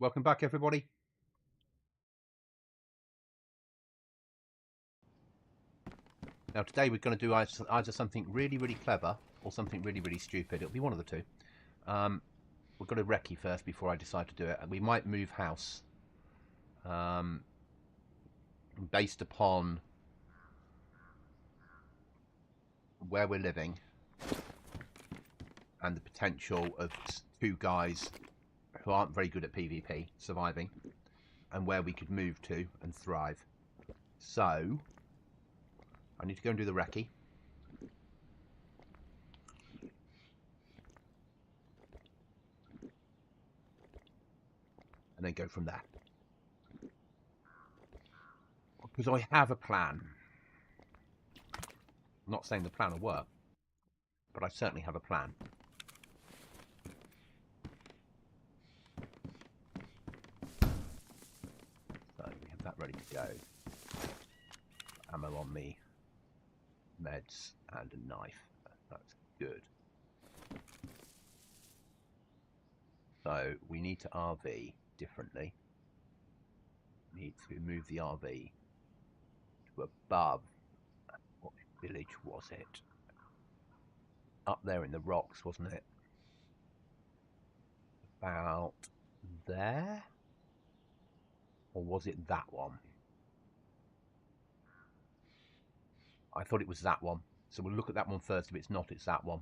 Welcome back, everybody. Now, today we're going to do either something really, really clever or something really, really stupid. It'll be one of the two. We've got to recce first before I decide to do it. And we might move house based upon where we're living and the potential of two guys who aren't very good at PvP surviving and where we could move to and thrive. So I need to go and do the recce. And then go from there. Because I have a plan. I'm not saying the plan will work, but I certainly have a plan. So we have that ready to go. Ammo on me, meds, and a knife. That's good. So we need to RV differently. Need to move the RV to above. What village was it? Up there in the rocks, wasn't it? About there? Or was it that one? I thought it was that one. So we'll look at that one first. If it's not, it's that one.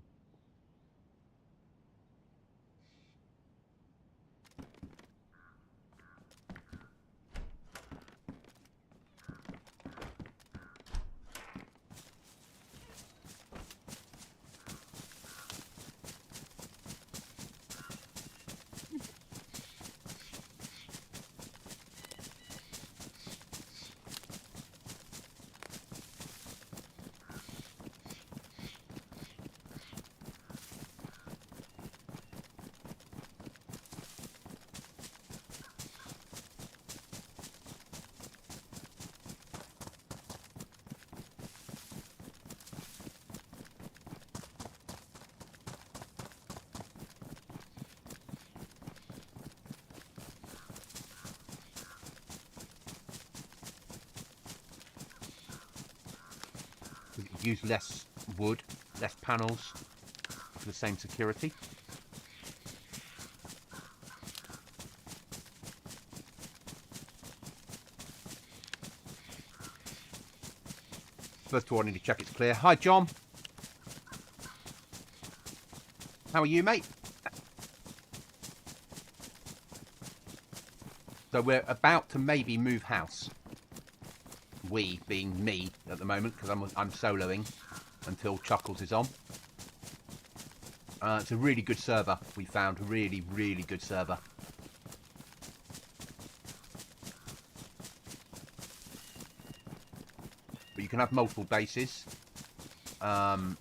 Use less wood, less panels for the same security. First of all, I need to check it's clear. Hi, John. How are you, mate? So we're about to maybe move house. We being me at the moment, because I'm soloing until Chuckles is on. It's a really good server we found. A really, really good server. But you can have multiple bases. And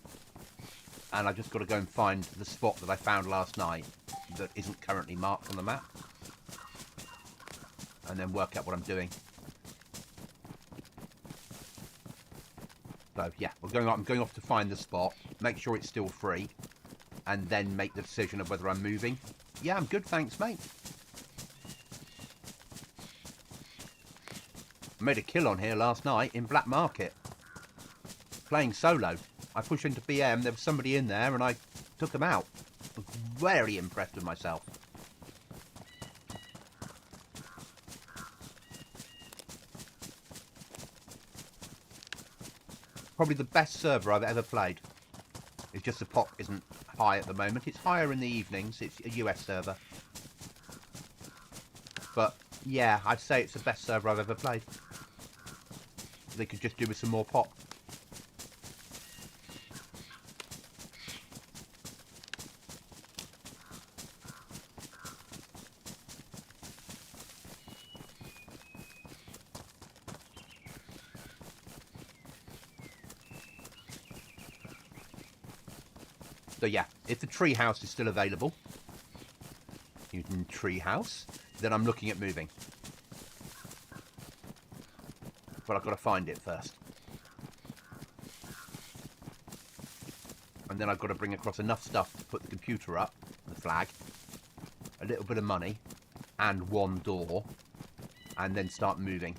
I've just got to go and find the spot that I found last night that isn't currently marked on the map. And then work out what I'm doing. So yeah, I'm going off to find the spot, make sure it's still free, and then make the decision of whether I'm moving. Yeah, I'm good, thanks, mate. I made a kill on here last night in Black Market, playing solo. I pushed into BM, there was somebody in there, and I took them out. I was very impressed with myself. Probably the best server I've ever played. It's just the pop isn't high at the moment. It's higher in the evenings. It's a US server. But yeah, I'd say it's the best server I've ever played. They could just do with some more pop. So yeah, if the treehouse is still available, using treehouse, then I'm looking at moving. But I've got to find it first. And then I've got to bring across enough stuff to put the computer up, the flag, a little bit of money, and one door, and then start moving.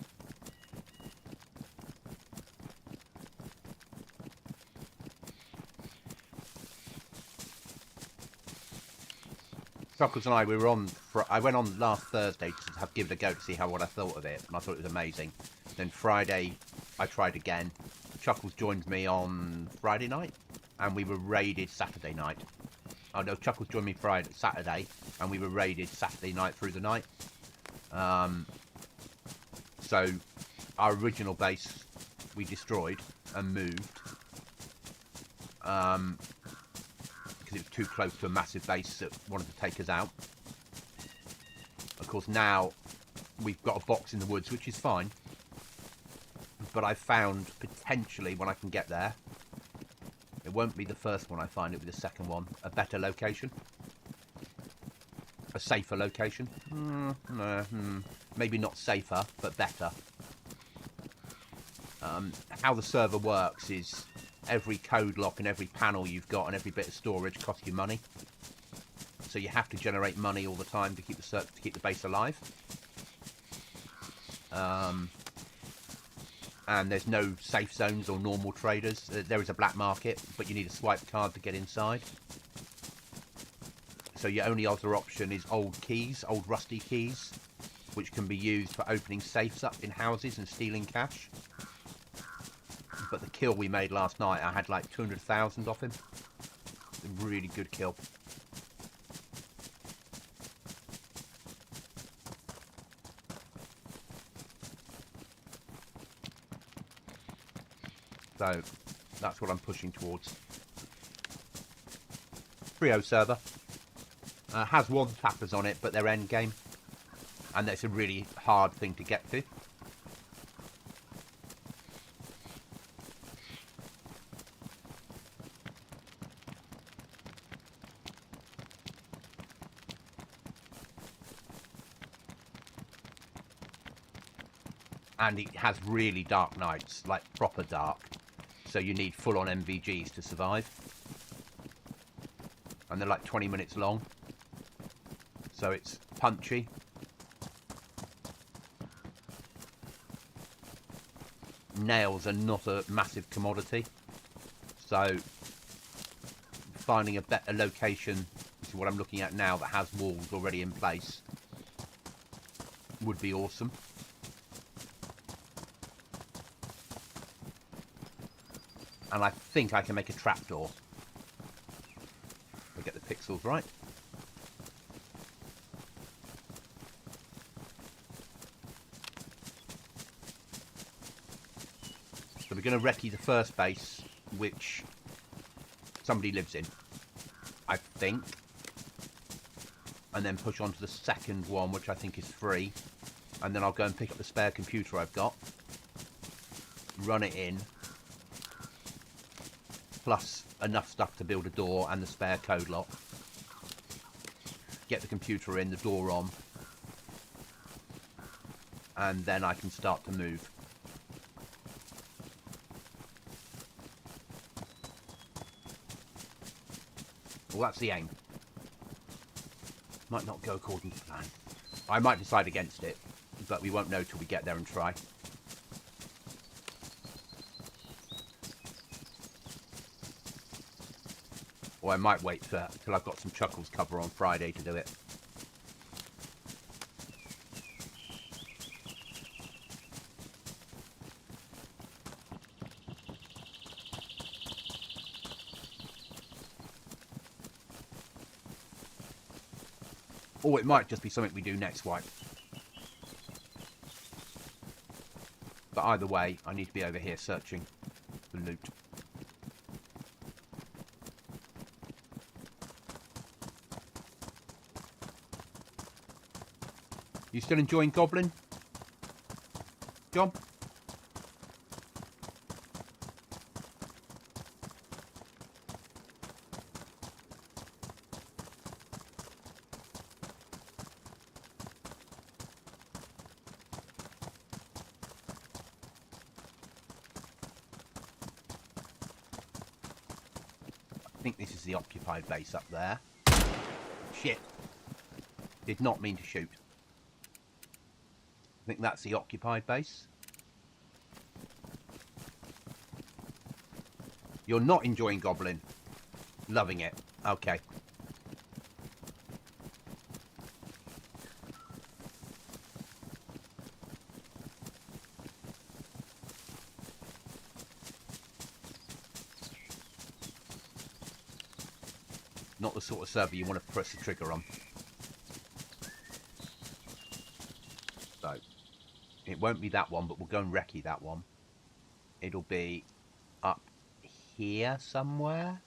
Chuckles and I, we were on. I went on last Thursday to give it a go to see what I thought of it, and I thought it was amazing. Then Friday, I tried again. Chuckles joined me on Friday night, and we were raided Saturday night. Oh no, Chuckles joined me Saturday, and we were raided Saturday night through the night. So our original base we destroyed and moved. Because it was too close to a massive base that wanted to take us out. Of course, now we've got a box in the woods, which is fine. But I found, potentially, when I can get there, it won't be the first one I find, it'll be the second one, a better location. A safer location. Maybe not safer, but better. How the server works is every code lock and every panel you've got and every bit of storage costs you money. So you have to generate money all the time to keep the base alive. And there's no safe zones or normal traders. There is a black market, but you need a swipe card to get inside. So your only other option is old keys, old rusty keys, which can be used for opening safes up in houses and stealing cash. But the kill we made last night, I had like 200,000 off him. A really good kill. So that's what I'm pushing towards. Trio server. Has one tappers on it, but they're end game. And that's a really hard thing to get to. And it has really dark nights, like proper dark. So you need full-on MVGs to survive. And they're like 20 minutes long. So it's punchy. Nails are not a massive commodity. So finding a better location, which is what I'm looking at now, that has walls already in place, would be awesome. And I think I can make a trapdoor. If I get the pixels right. So we're going to recce the first base, which somebody lives in, I think. And then push on to the second one, which I think is free. And then I'll go and pick up the spare computer I've got. Run it in. Plus enough stuff to build a door and the spare code lock. Get the computer in, the door on. And then I can start to move. Well, that's the aim. Might not go according to plan. I might decide against it, but we won't know till we get there and try. Or I might wait till I've got some Chuckles cover on Friday to do it. Or it might just be something we do next wipe. But either way, I need to be over here searching for loot. You still enjoying Goblin, John? I think this is the occupied base up there. Shit. Did not mean to shoot. think that's the occupied base. You're not enjoying Goblin. Loving it. Okay. Not the sort of server you want to press the trigger on. So, it won't be that one, but we'll go and recce that one. It'll be up here somewhere.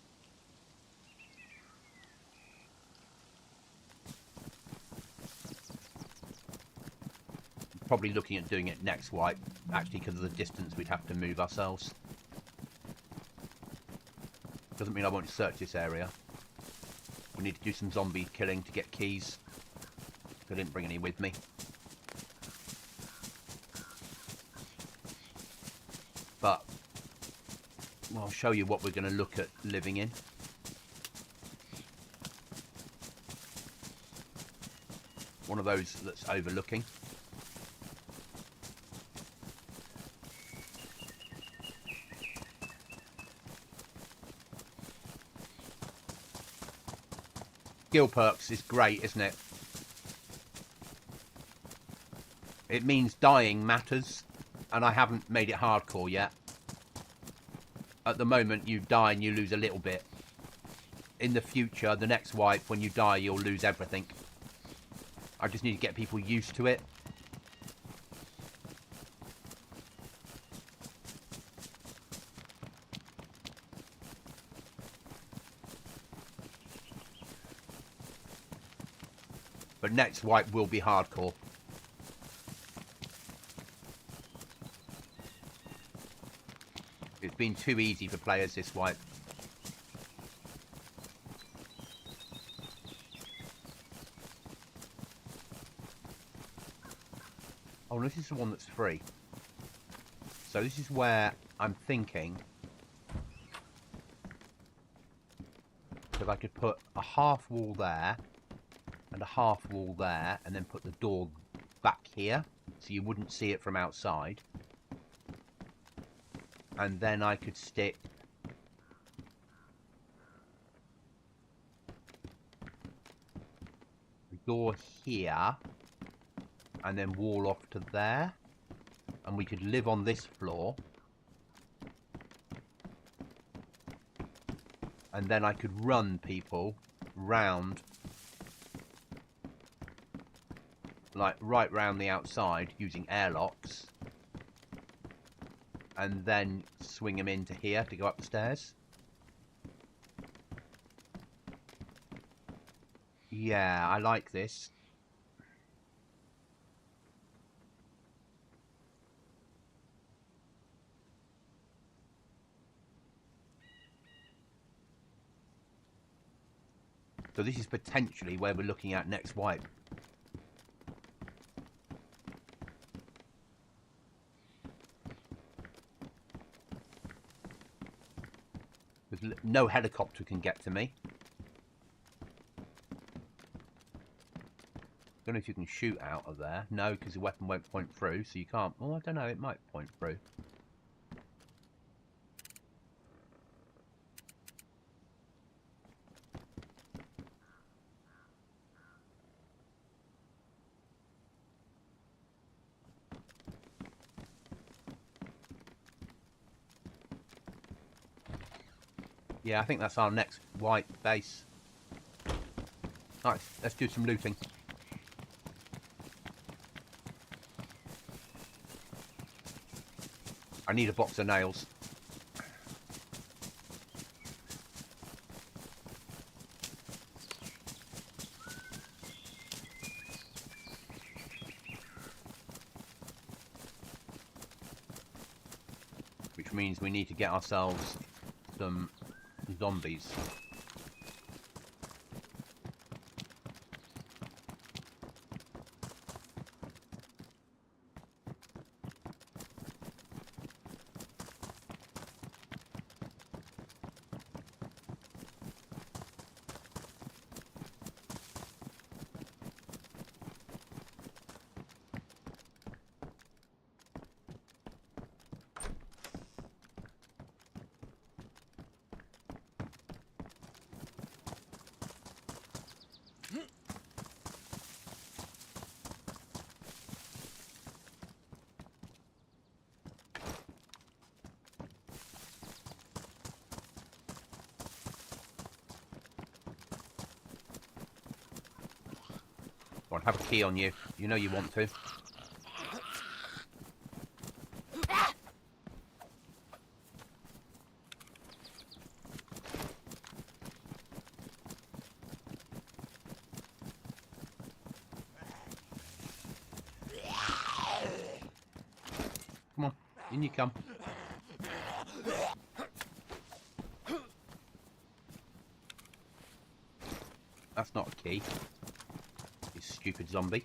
Probably looking at doing it next wipe, actually, because of the distance we'd have to move ourselves. Doesn't mean I won't search this area. We need to do some zombie killing to get keys. I didn't bring any with me. But I'll show you what we're going to look at living in. One of those that's overlooking. Skill perks is great, isn't it? It means dying matters, and I haven't made it hardcore yet. At the moment, you die and you lose a little bit. In the future, the next wipe, when you die, you'll lose everything. I just need to get people used to it. But next wipe will be hardcore. It's been too easy for players this wipe. Oh, this is the one that's free. So this is where I'm thinking that I could put a half wall there and a half wall there, and then put the door back here so you wouldn't see it from outside. And then I could stick the door here and then wall off to there, and we could live on this floor, and then I could run people round, like right round the outside using airlocks, and then swing them into here to go up the stairs. Yeah, I like this. So this is potentially where we're looking at next wipe. No helicopter can get to me. Don't know if you can shoot out of there. No, because the weapon won't point through, so you can't. Oh, I don't know, it might point through. Yeah, I think that's our next white base. Alright, let's do some looting. I need a box of nails. Which means we need to get ourselves some zombies. Go on, have a key on you. You know you want to. Come on, in you come. That's not a key. You stupid zombie.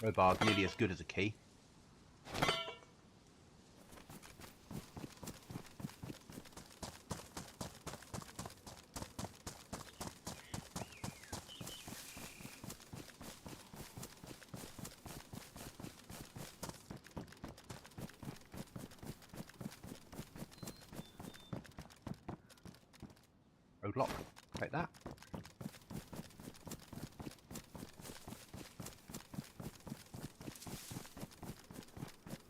Crowbar's nearly as good as a key. Roadlock. Take that.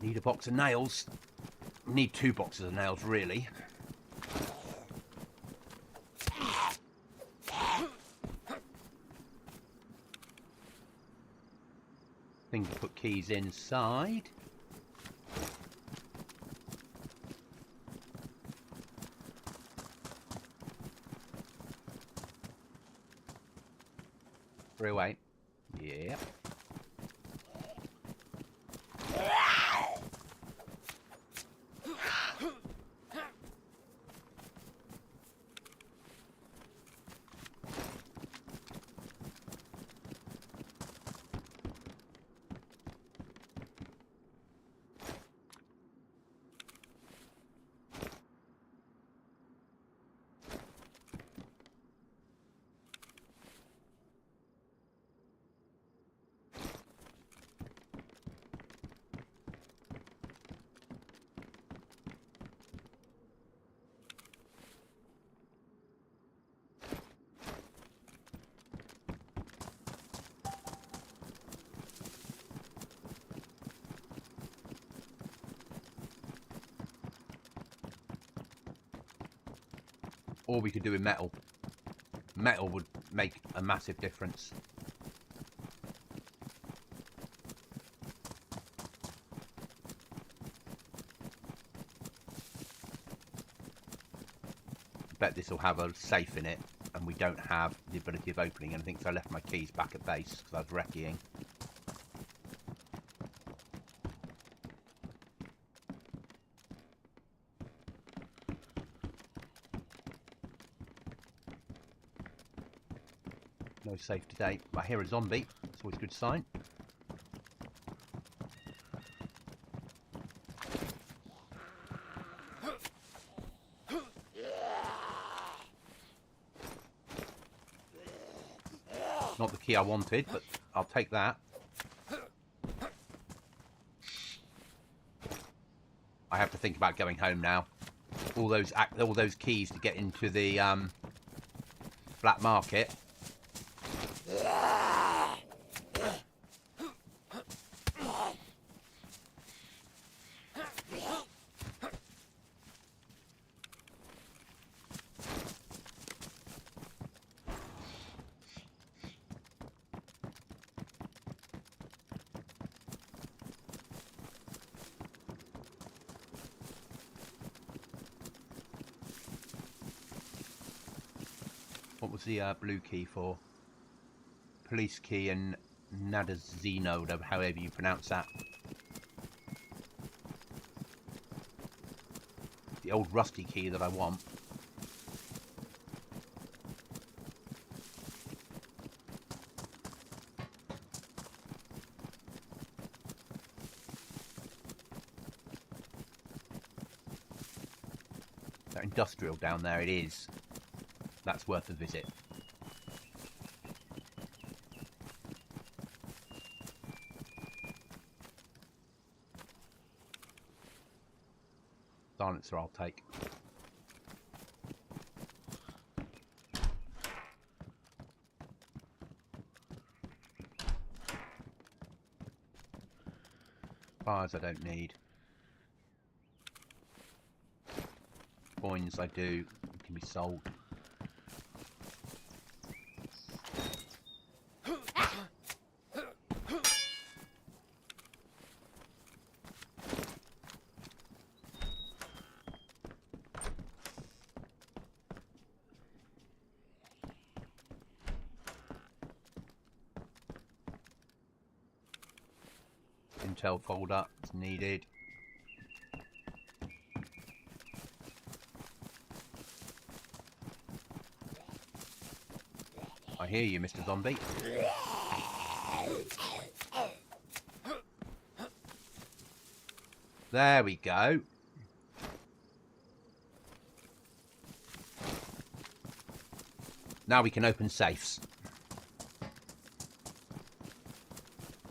Need a box of nails. Need 2 boxes of nails, really. Thing to put keys inside. Free away. Yep. Or we could do with metal. Metal would make a massive difference. I bet this will have a safe in it, and we don't have the ability of opening anything, so I left my keys back at base because I was recceing. No safe today. I hear a zombie. That's always a good sign. Not the key I wanted, but I'll take that. I have to think about going home now. All those keys to get into the black market. What was the blue key for? Police key and Nadazino, however you pronounce that. The old rusty key that I want. That industrial down there, it is. That's worth a visit. Silencer I'll take. Fires I don't need. Coins I do. Can be sold. Intel folder is needed. I hear you, Mr. Zombie. There we go. Now we can open safes.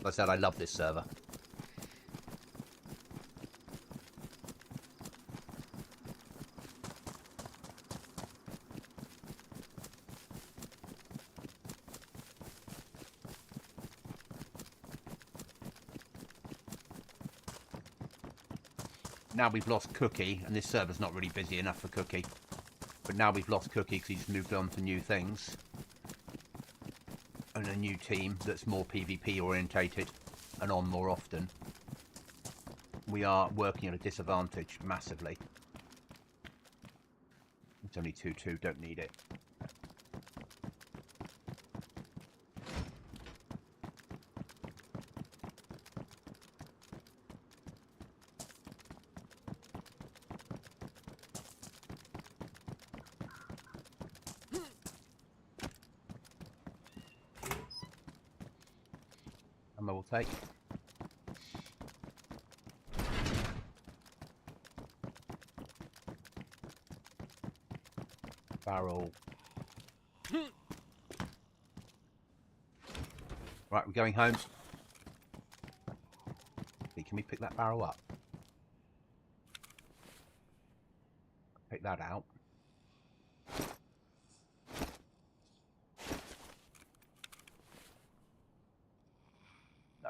Like I said, I love this server. Now we've lost Cookie, and this server's not really busy enough for Cookie. But now we've lost Cookie because he's moved on to new things. And a new team that's more PvP orientated and on more often. We are working at a disadvantage massively. It's only 2-2, don't need it. I will take. Barrel. Right, we're going home. Can we pick that barrel up? Pick that out. No.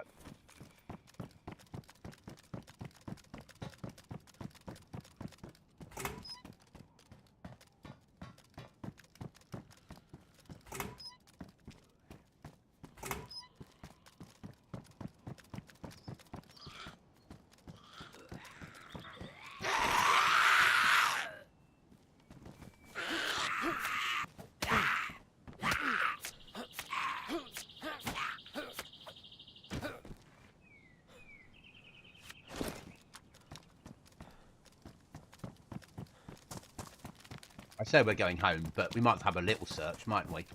I say we're going home, but we might have a little search, mightn't we?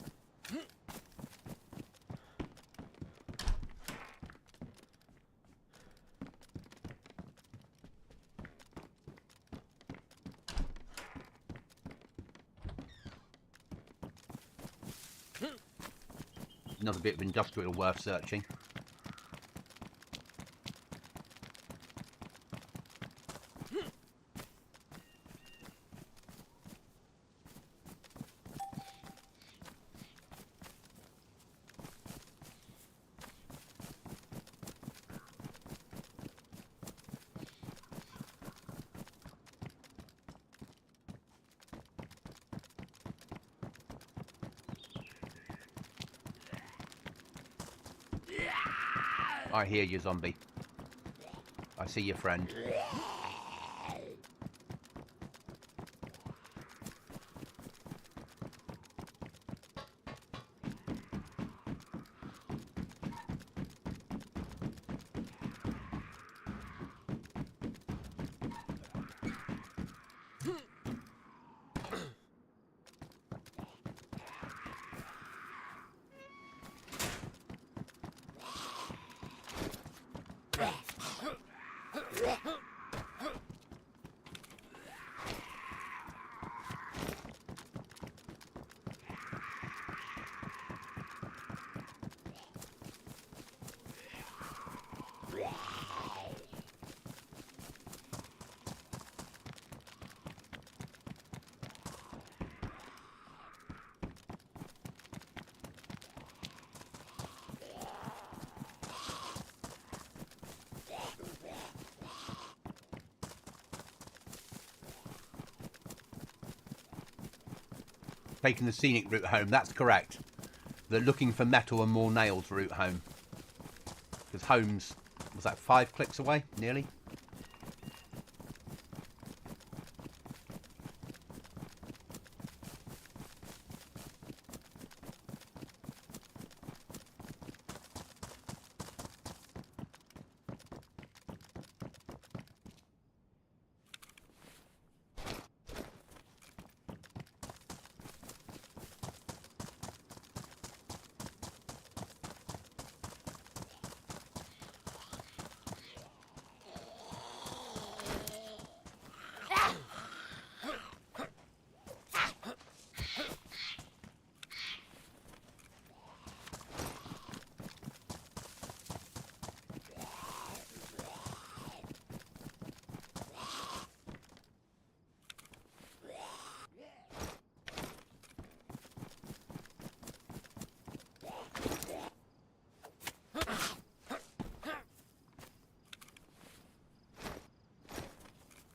Another bit of industrial worth searching. I hear you, zombie. I see your friend. taking the scenic route home. That's correct. The looking for metal and more nails route home. Because home's, was that 5 clicks away? Nearly.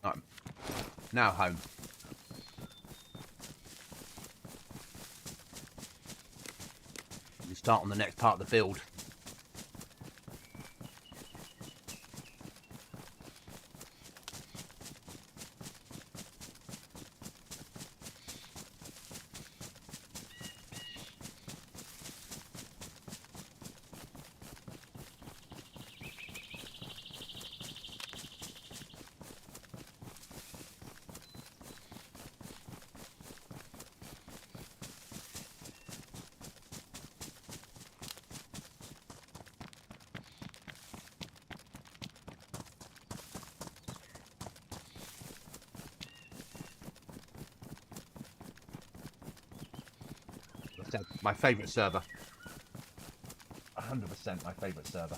Right. Now home. We start on the next part of the build. My favourite server. 100% my favourite server.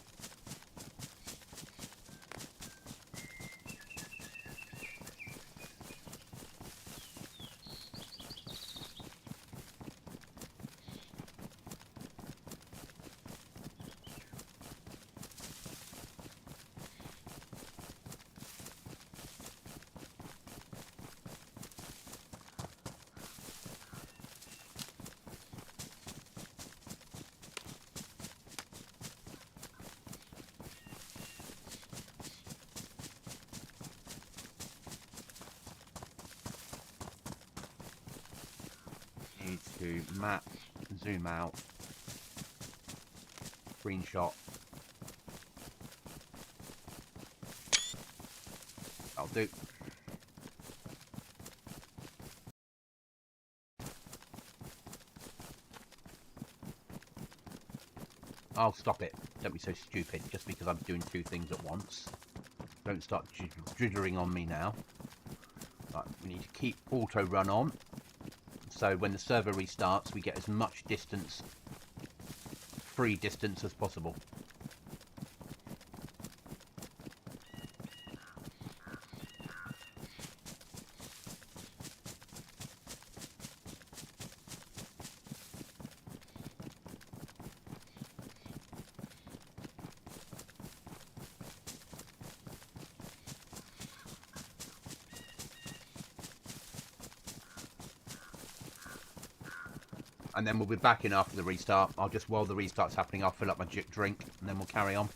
Need to map, zoom out, screenshot. That'll do. I'll stop it. Don't be so stupid just because I'm doing 2 things at once. Don't start jittering on me now. Right, we need to keep auto run on. So when the server restarts, we get as much distance, free distance as possible. And then we'll be back in after the restart. I'll just, while the restart's happening, I'll fill up my drink, and then we'll carry on.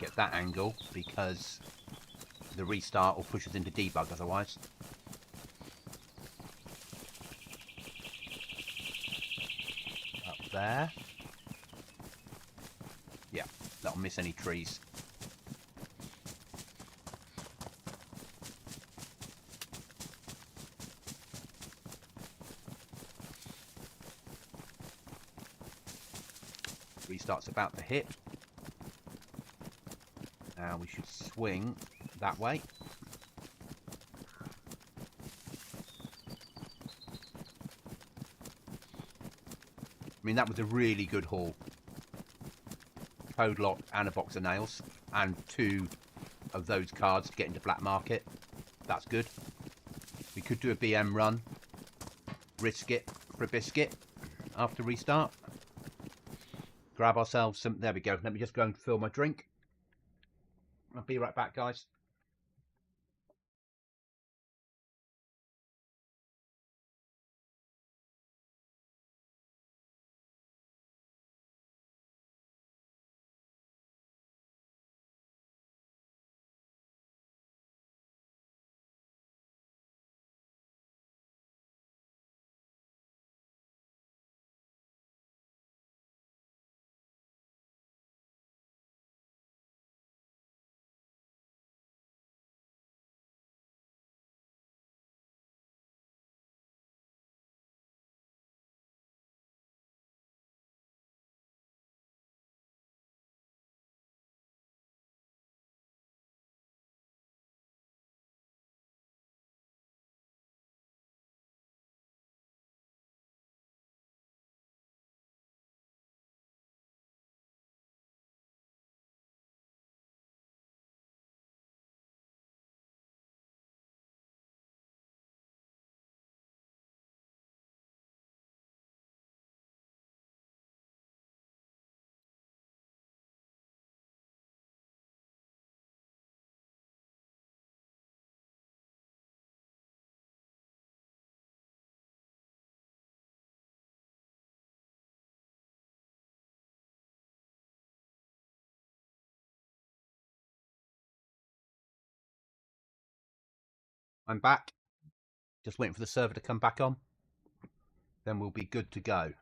Get that angle because the restart will push us into debug otherwise. Up there. Yeah, that'll miss any trees. Restart's about to hit. Now we should swing that way. I mean, that was a really good haul. Code lock and a box of nails. And 2 of those cards to get into black market. That's good. We could do a BM run. Risk it for a biscuit after restart. Grab ourselves some... There we go. Let me just go and fill my drink. I'll be right back, guys. I'm back. Just waiting for the server to come back on. Then we'll be good to go.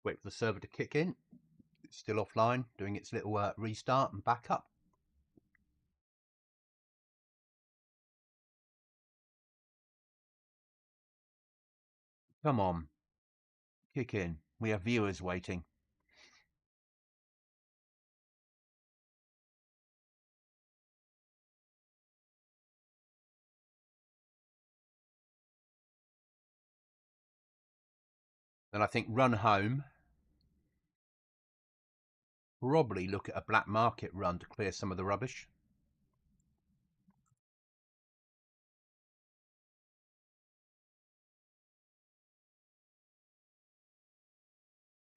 Wait for the server to kick in. It's still offline, doing its little restart and backup. Come on. Kick in. We have viewers waiting. Then I think run home. Probably look at a black market run to clear some of the rubbish.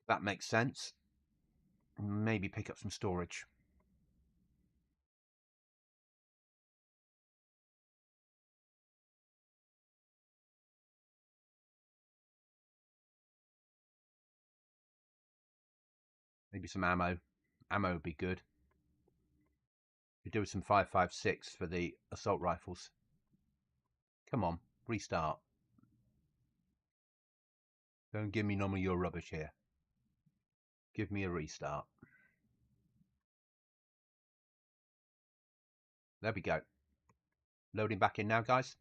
That makes sense. Maybe pick up some storage. Maybe some ammo. Ammo would be good. We do some 5.56 for the assault rifles. Come on, restart. Don't give me none of your rubbish here. Give me a restart. There we go. Loading back in now, guys.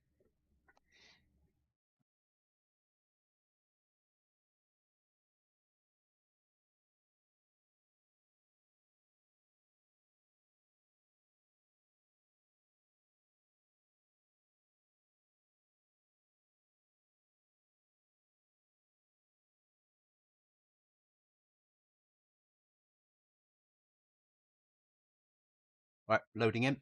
Right, loading in.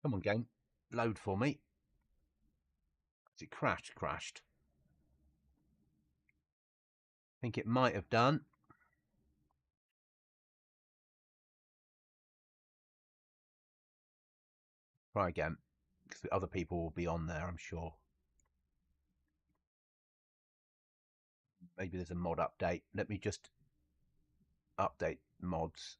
Come on, game. Load for me. Has it crashed? I think it might have done. Try again. Because the other people will be on there, I'm sure. Maybe there's a mod update. Let me just update mods.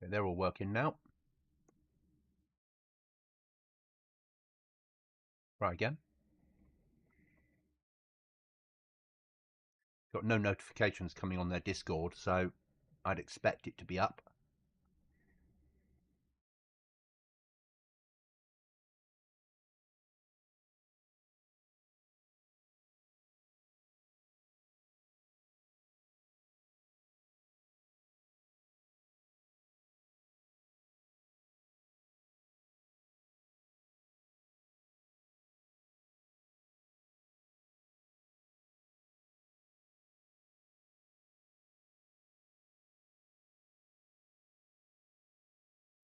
Okay, they're all working now. Try again. Got no notifications coming on their Discord, so I'd expect it to be up.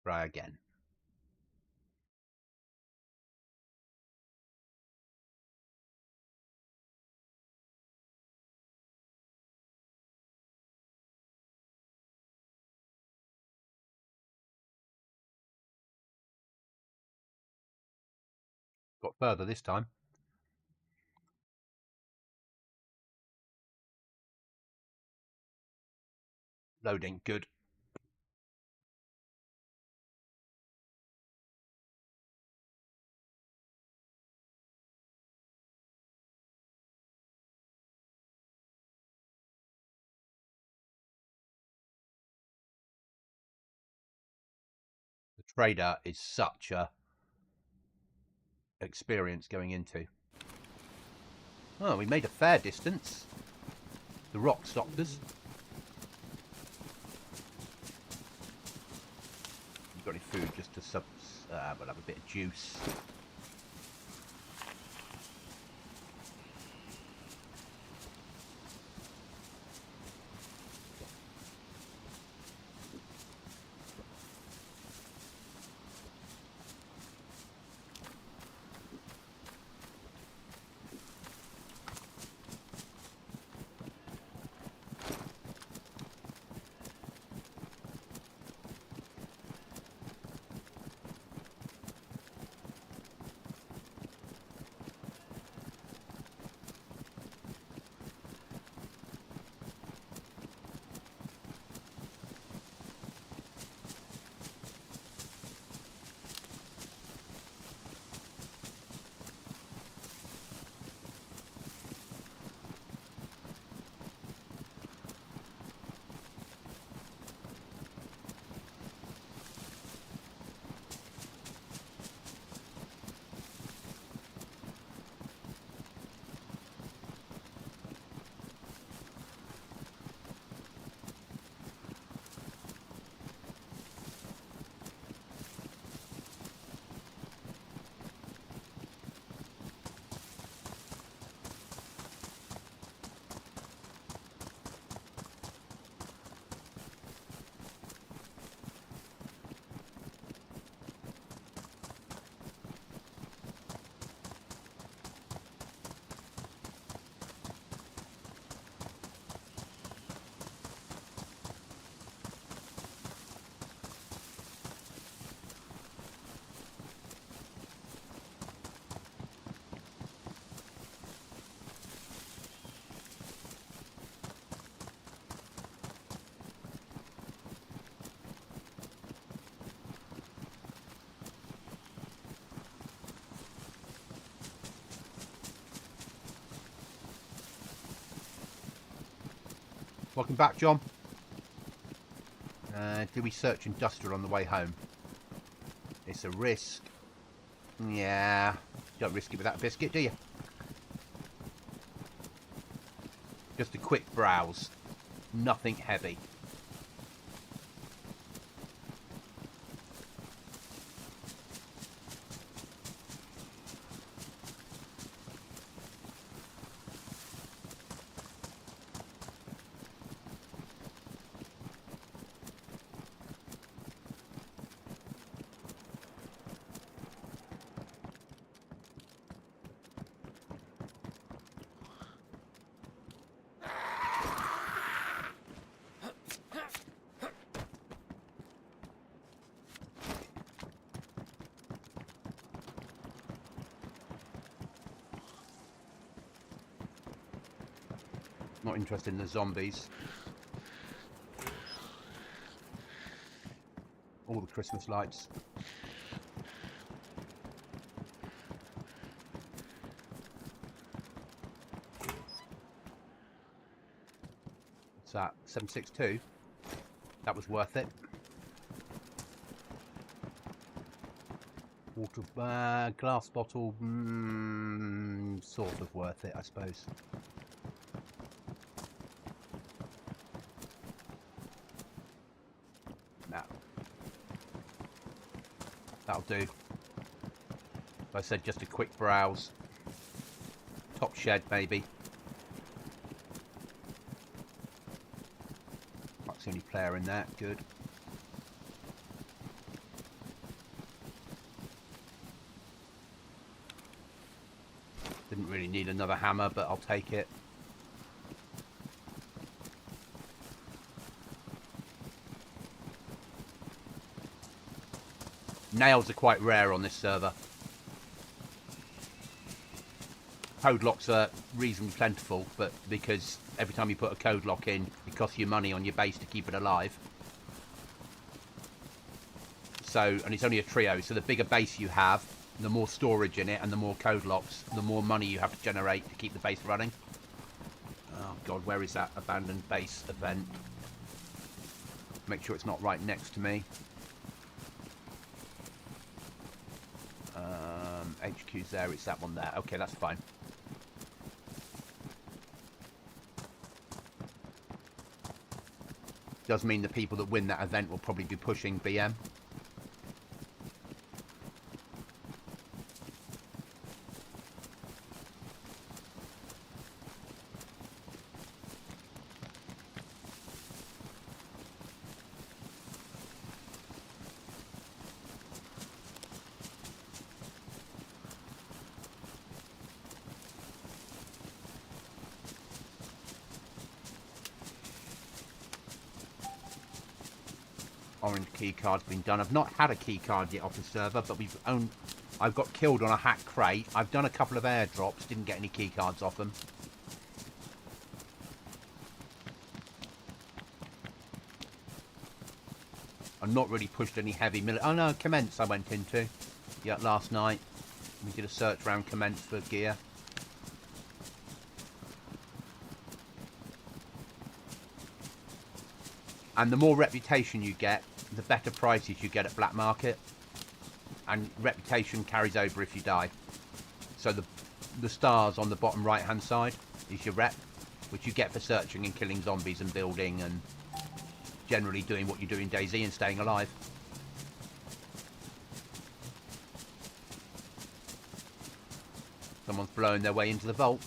Try again. Got further this time. Loading, good. The trader is such a experience going into. Oh, we made a fair distance. The rock stopped us. You got any food just to we'll have a bit of juice. Welcome back, John. Do we search industrial on the way home? It's a risk. Yeah. Don't risk it without a biscuit, do you? Just a quick browse. Nothing heavy. Not interested in the zombies. All the Christmas lights. What's that? 762? That was worth it. Water, glass bottle, sort of worth it, I suppose. Now, that'll do. Like I said, just a quick browse. Top shed, maybe. That's the only player in there. Good. Didn't really need another hammer, but I'll take it. Nails are quite rare on this server. Code locks are reasonably plentiful, but because every time you put a code lock in, it costs you money on your base to keep it alive. So, and it's only a trio, so the bigger base you have, the more storage in it and the more code locks, the more money you have to generate to keep the base running. Oh god, where is that abandoned base event? Make sure it's not right next to me. HQ's there, it's that one there. Okay, that's fine. Does mean the people that win that event will probably be pushing BM. Orange key card's been done. I've not had a key card yet off the server, but I've got killed on a hack crate. I've done a couple of airdrops, didn't get any key cards off them. I've not really pushed any heavy military. Oh no, Commence I went into. Yeah, last night. We did a search around Commence for gear. And the more reputation you get, the better prices you get at black market. And reputation carries over if you die. So the stars on the bottom right hand side is your rep, which you get for searching and killing zombies and building and generally doing what you do in DayZ and staying alive. Someone's blowing their way into the vault.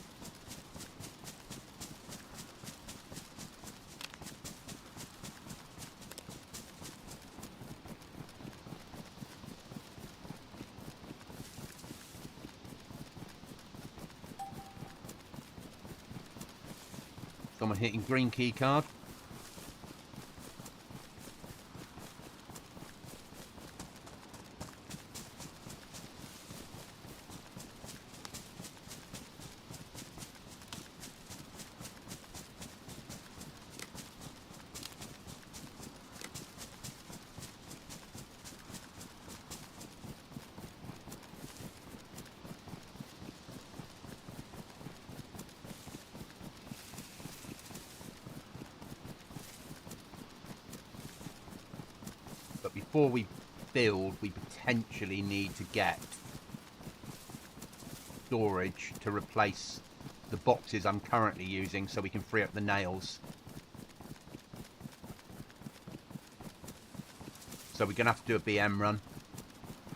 Someone hitting green key card. But before we build, we potentially need to get storage to replace the boxes I'm currently using so we can free up the nails. So we're going to have to do a BM run,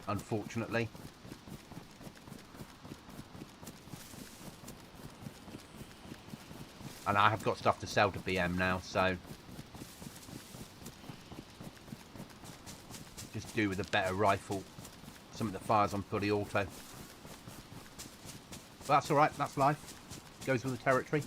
unfortunately. And I have got stuff to sell to BM now, so just do with a better rifle. Some of the fires on fully auto. But that's alright, that's life. Goes with the territory.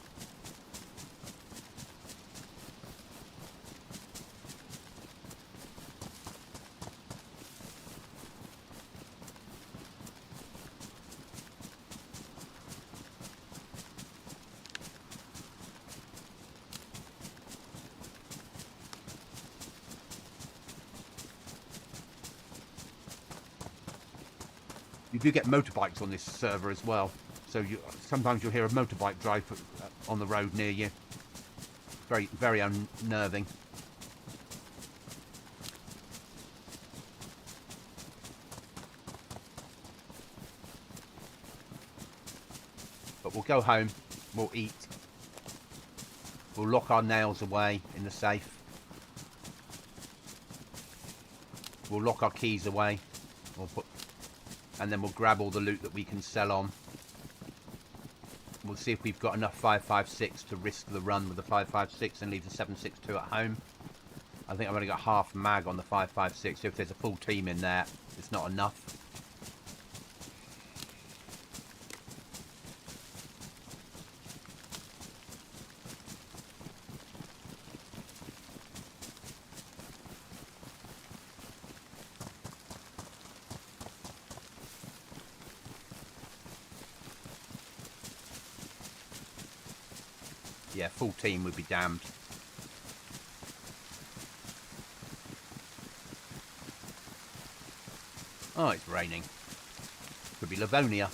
You do get motorbikes on this server as well, so sometimes you'll hear a motorbike drive on the road near you. Very, very unnerving. But we'll go home, we'll eat, we'll lock our nails away in the safe, we'll lock our keys away, and then we'll grab all the loot that we can sell on. We'll see if we've got enough 5.56 to risk the run with the 5.56 and leave the 7.62 at home. I think I've only got half mag on the 5.56, so if there's a full team in there, it's not enough. Yeah, full team would be damned. Oh, it's raining. Could be Livonia.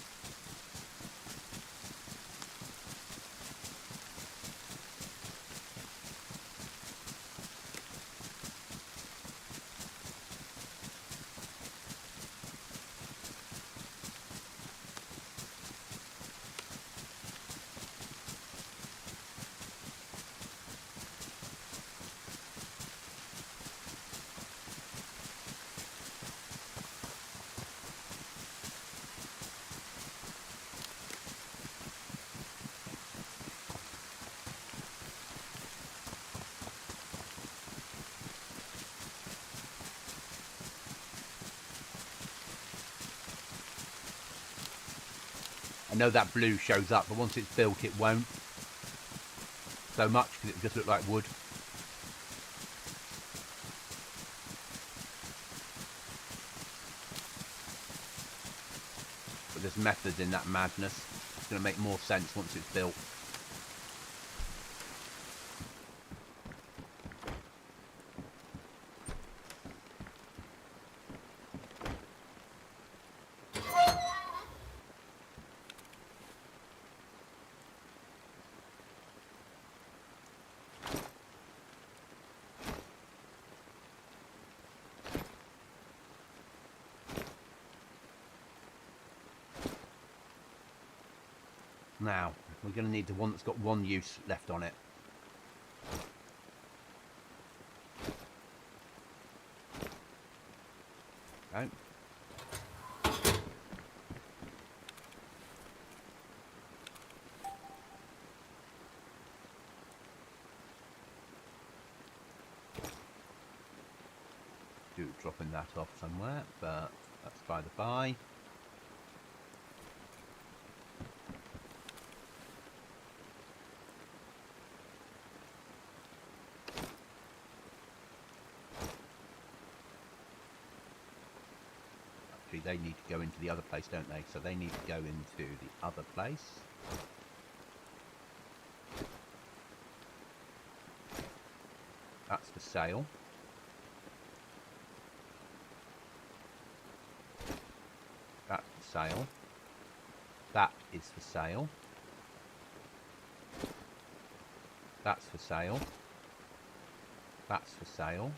I know that blue shows up, but once it's built it won't so much because it just look like wood. But there's methods in that madness. It's going to make more sense once it's built. Now, we're going to need the one that's got one use left on it. Okay. Dropping that off somewhere, but that's by the by. Actually, they need to go into the other place, don't they? So they need to go into the other place. That's for sale. That's for sale. That is for sale. That's for sale. That's for sale.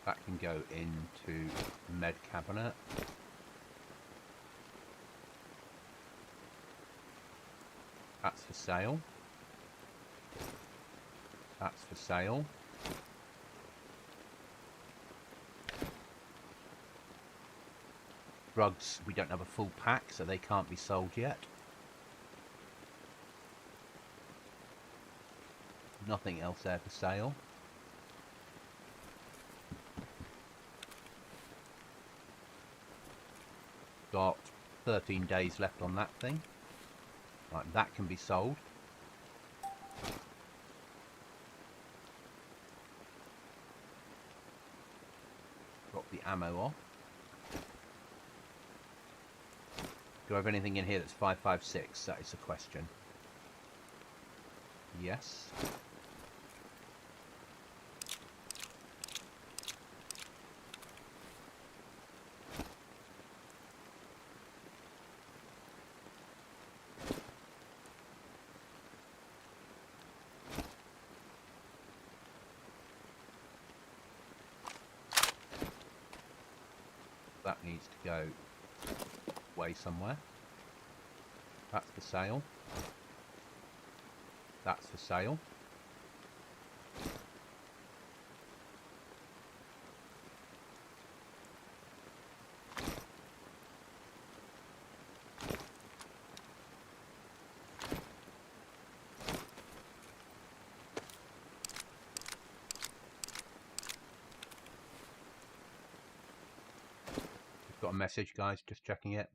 That can go into med cabinet. That's for sale. That's for sale. Drugs, we don't have a full pack, so they can't be sold yet. Nothing else there for sale. Got 13 days left on that thing. Right, that can be sold. Drop the ammo off. Do I have anything in here that's 5.56? That is the question. Yes. That needs to go away somewhere. That's for sale. That's for sale. Got a message, guys, just checking it.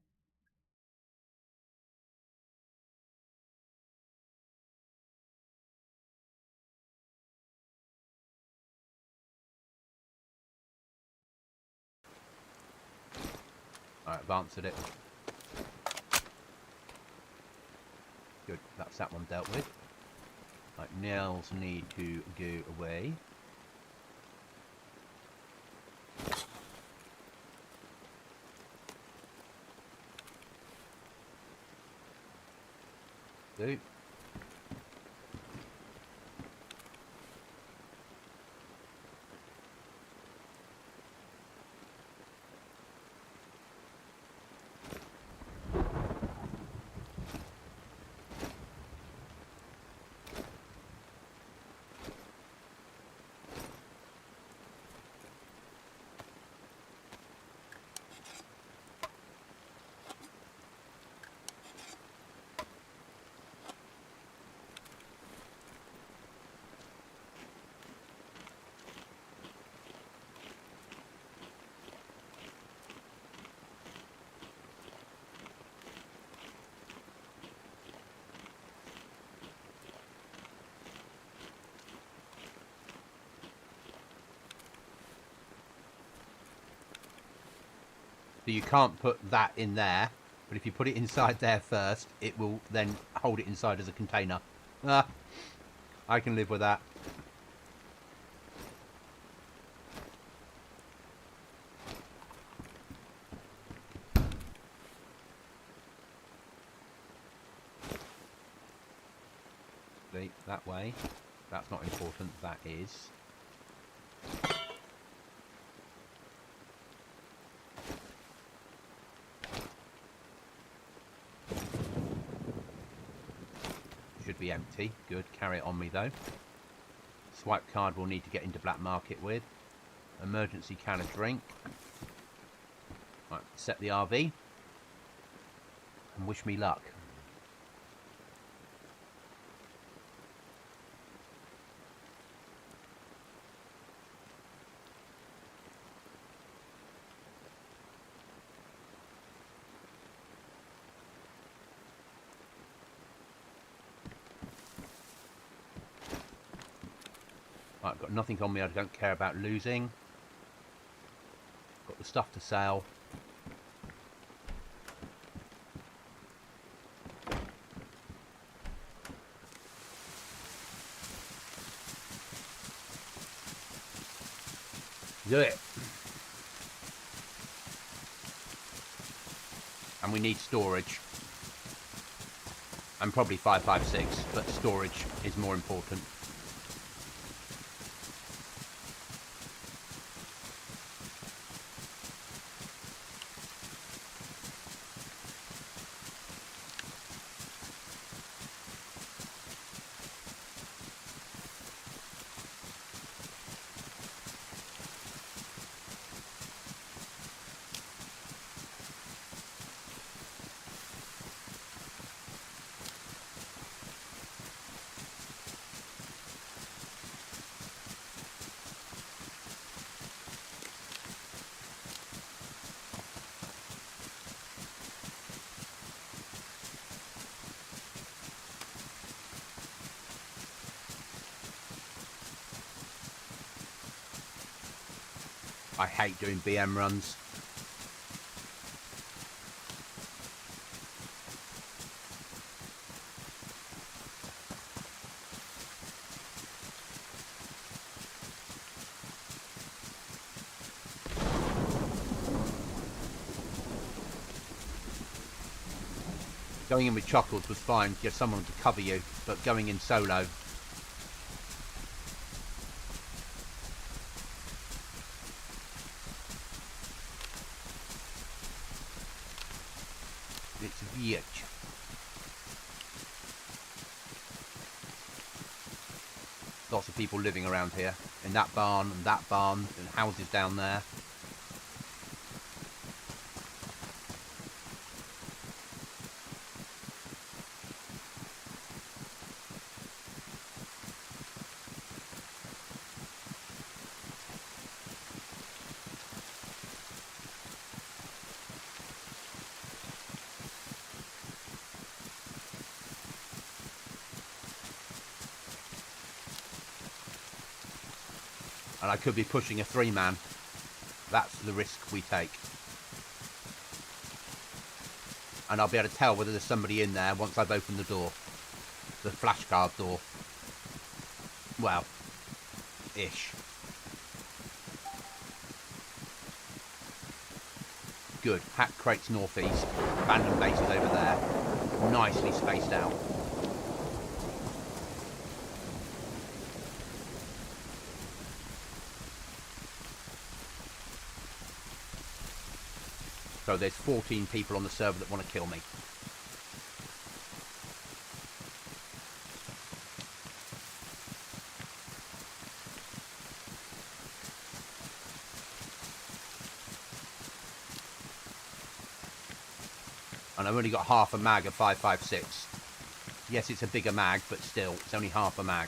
Alright, I've answered it. Good, that's that one dealt with. Right, nails need to go away. Do. So you can't put that in there, but if you put it inside there first, it will then hold it inside as a container. Ah, I can live with that. See, that way. That's not important, that is. Should be empty. Good, carry it on me though. Swipe card we'll need to get into black market with. Emergency can of drink. Right, set the RV. And wish me luck. Right, I've got nothing on me I don't care about losing. Got the stuff to sell. Do it. And we need storage. And probably 556, but storage is more important. I hate doing BM runs. Going in with Chuckles was fine, get someone to cover you, but going in solo. It's huge. Lots of people living around here. In that barn and houses down there. And I could be pushing a 3-man. That's the risk we take. And I'll be able to tell whether there's somebody in there once I've opened the door. The flashcard door. Well, ish. Good. Hack crates northeast. Abandoned bases over there. Nicely spaced out. So there's 14 people on the server that want to kill me. And I've only got half a mag of 5.56. Yes, it's a bigger mag, but still, it's only half a mag.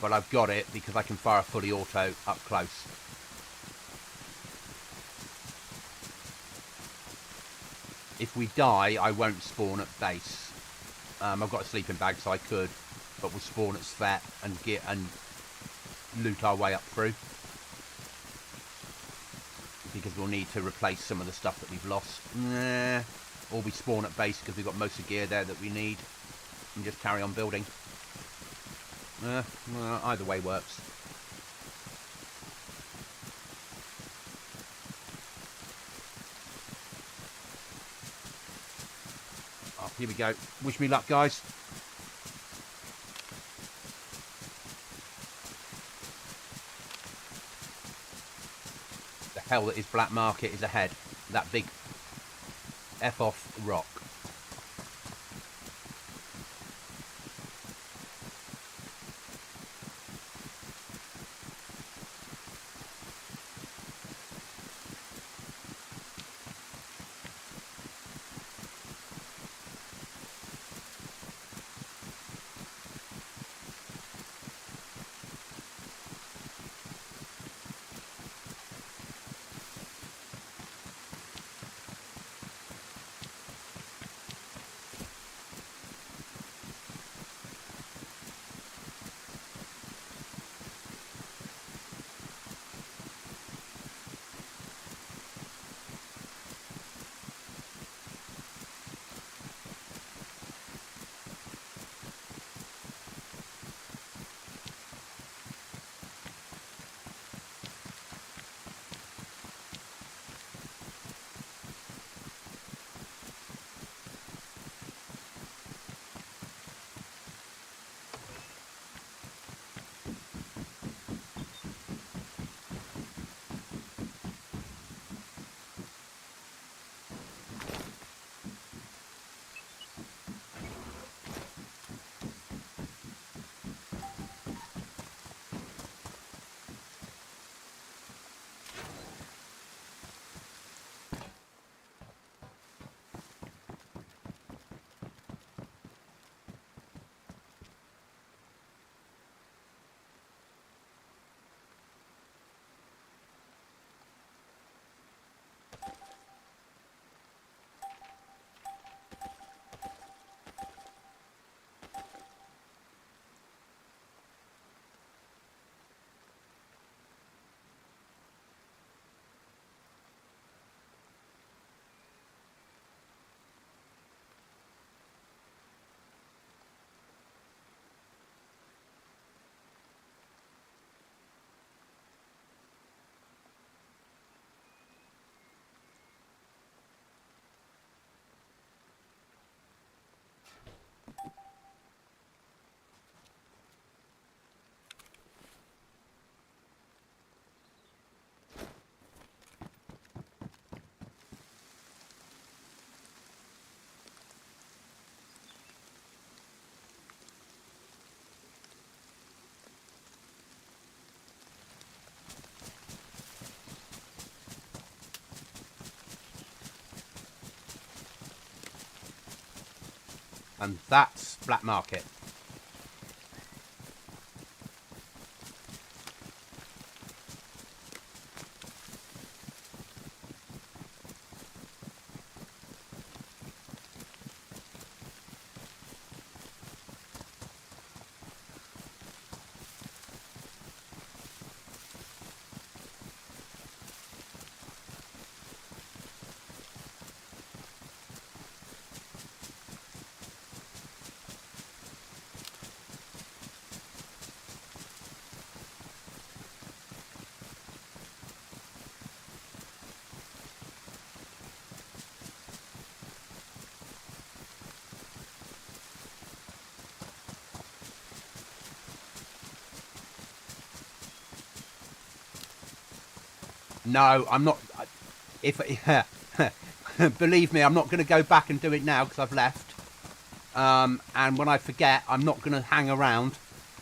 But I've got it because I can fire a fully auto up close. If we die, I won't spawn at base. I've got a sleeping bag, so I could, but we'll spawn at Svet and loot our way up through. Because we'll need to replace some of the stuff that we've lost. Or we spawn at base because we've got most of the gear there that we need. And just carry on building. Well, either way works. Oh, here we go. Wish me luck, guys. The hell that is Black Market is ahead. That big F-off rock. And that's black market. No, I'm not. If believe me, I'm not going to go back and do it now because I've left. And when I forget, I'm not going to hang around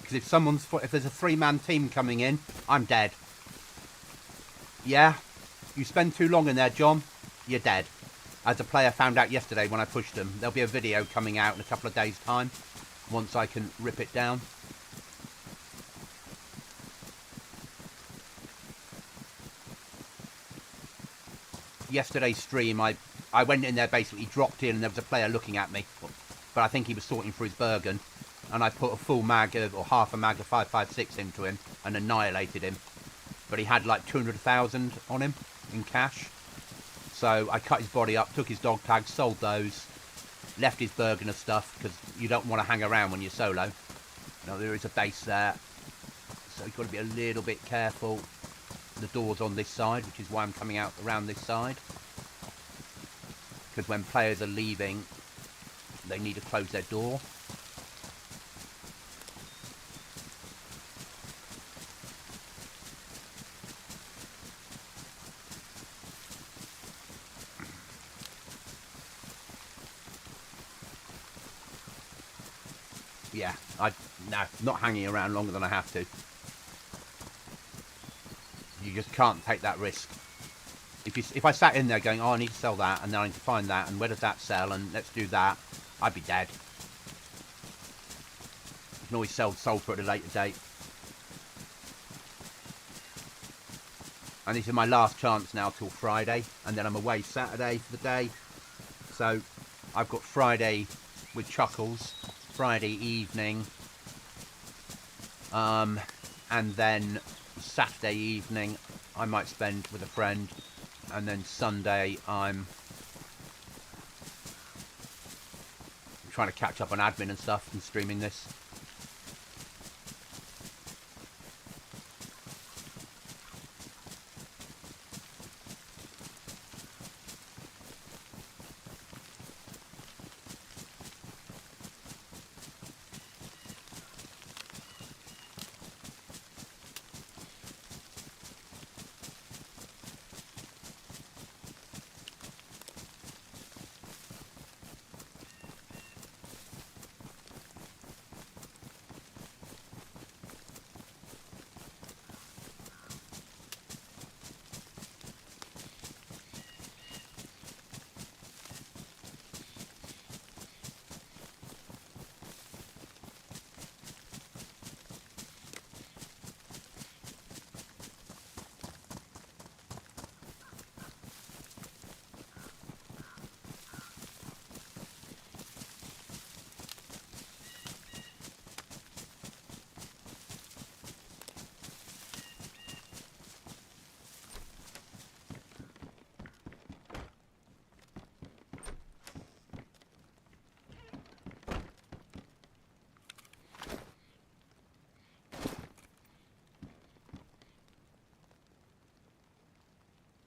because if there's a 3-man team coming in, I'm dead. Yeah, you spend too long in there, John, you're dead. As a player found out yesterday when I pushed them, there'll be a video coming out in a couple of days' time once I can rip it down. Yesterday's stream, I went in there, basically dropped in, and there was a player looking at me, but I think he was sorting for his Bergen, and I put a full mag or half a mag of 5.56 into him and annihilated him. But he had like 200,000 on him in cash, so I cut his body up, took his dog tags, sold those, left his Bergen of stuff because you don't want to hang around when you're solo. Now there is a base there, so you've got to be a little bit careful. The door's on this side, which is why I'm coming out around this side, because when players are leaving they need to close their door. Yeah, no, not hanging around longer than I have to. You just can't take that risk. If I sat in there going, oh, I need to sell that, and then I need to find that, and where does that sell, and let's do that, I'd be dead. You can always sell sulfur at a later date. And this is my last chance now till Friday, and then I'm away Saturday for the day. So I've got Friday with Chuckles, Friday evening, and then Saturday evening I might spend with a friend, and then Sunday I'm trying to catch up on admin and stuff and streaming this.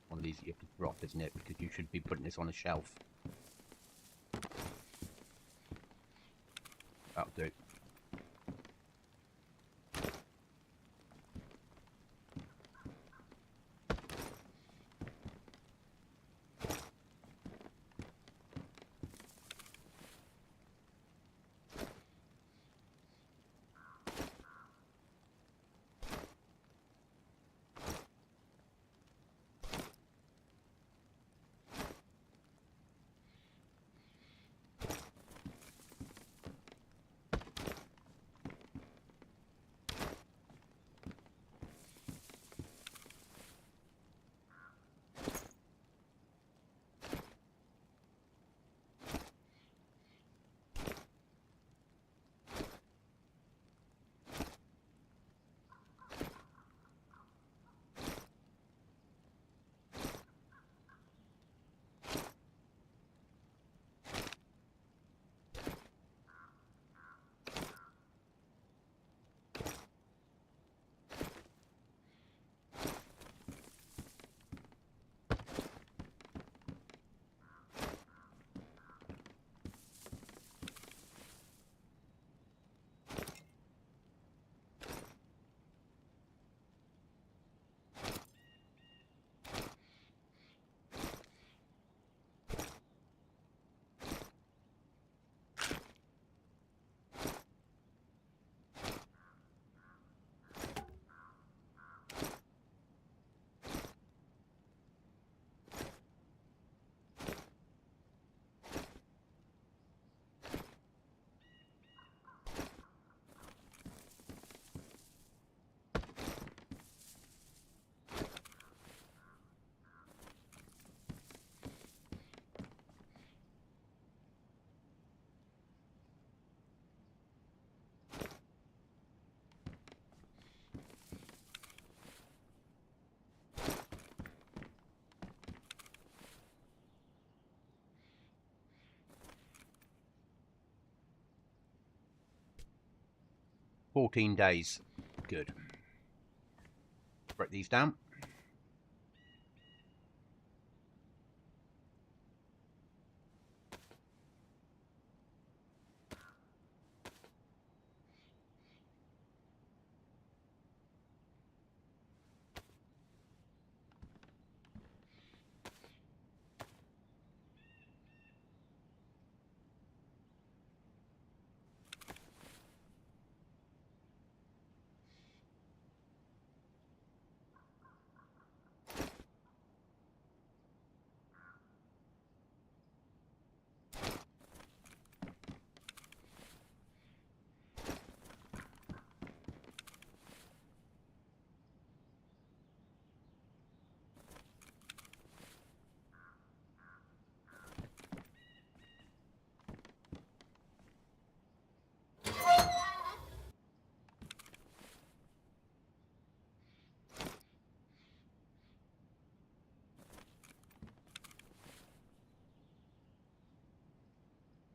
One of these you have to drop, isn't it? Because you should be putting this on a shelf. That'll do. 14 days. Good. Break these down.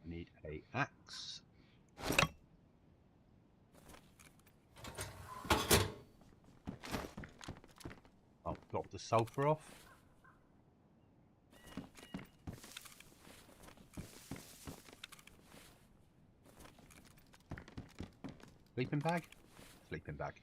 Need a axe. I'll drop the sulphur off. Sleeping bag? Sleeping bag.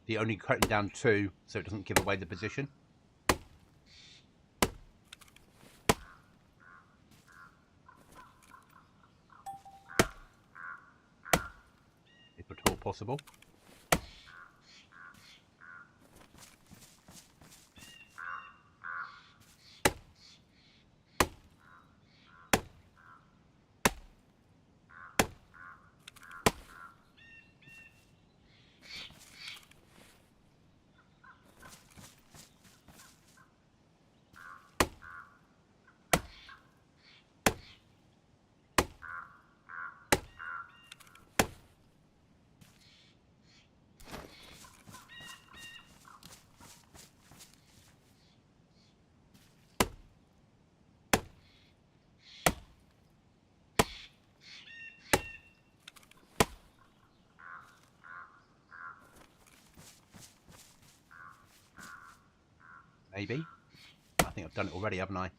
You're only cutting down 2 so it doesn't give away the position. If at all possible. Maybe. I think I've done it already, haven't I?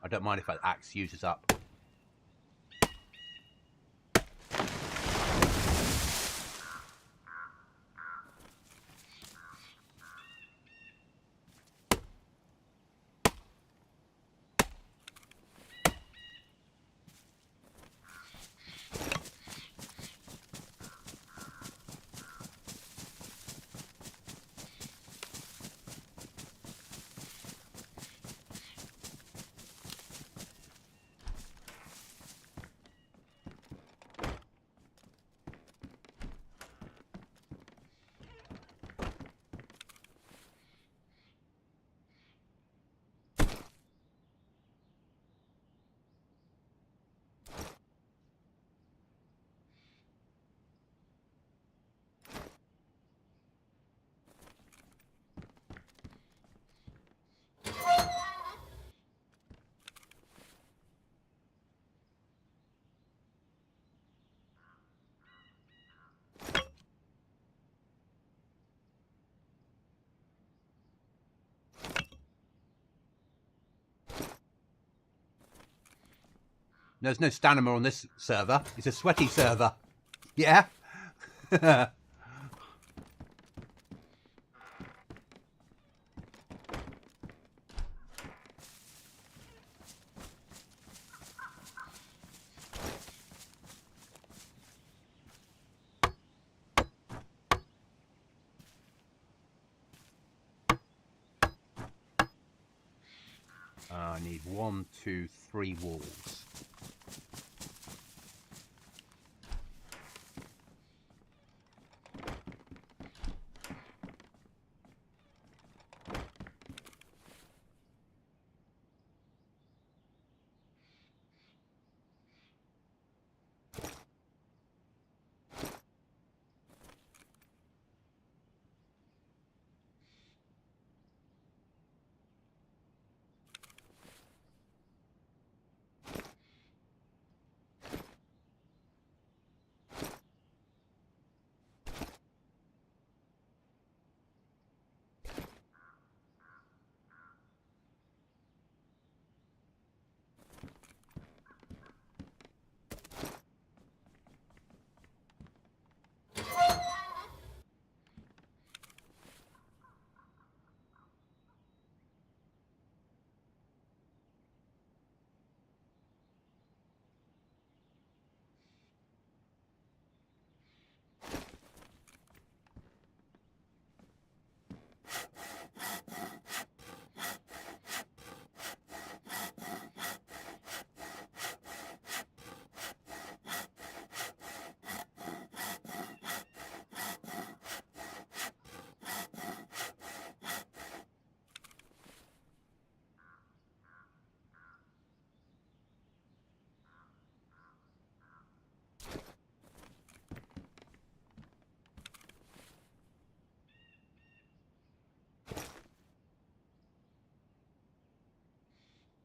I don't mind if that axe uses up. There's no stamina on this server. It's a sweaty server. Yeah? I need 1, 2, 3 walls.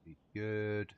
Be good.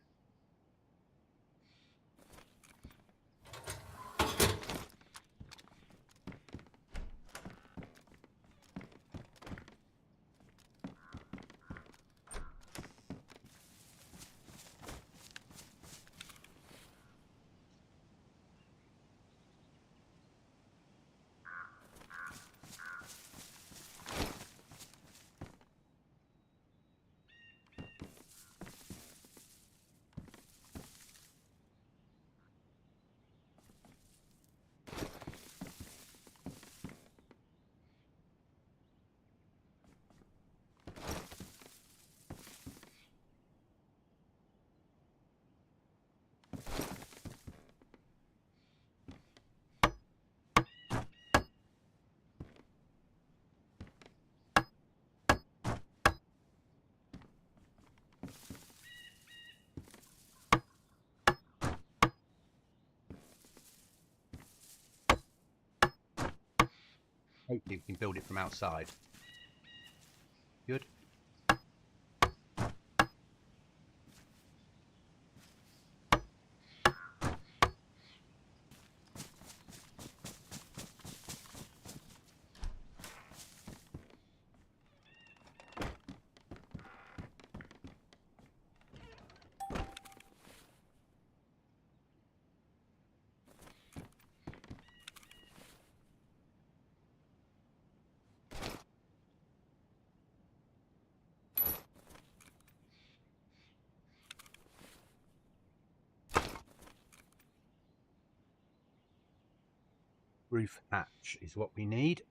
Hopefully we can build it from outside. Good. Roof hatch is what we need.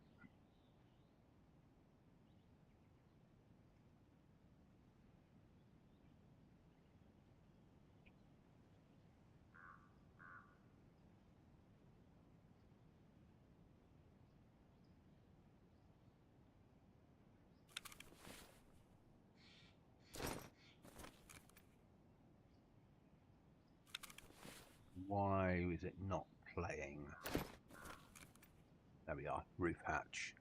Why is it not playing? There we are, roof hatch.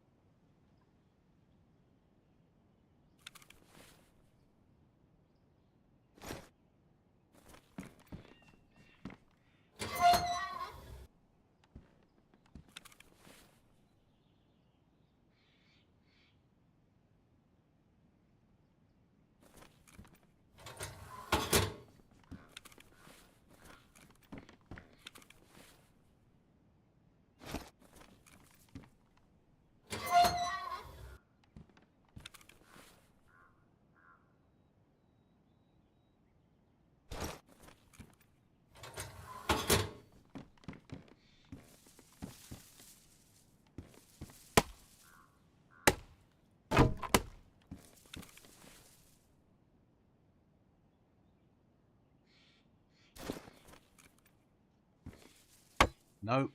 No.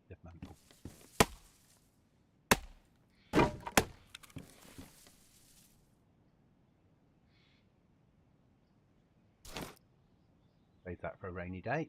Dismantle. Save that for a rainy day.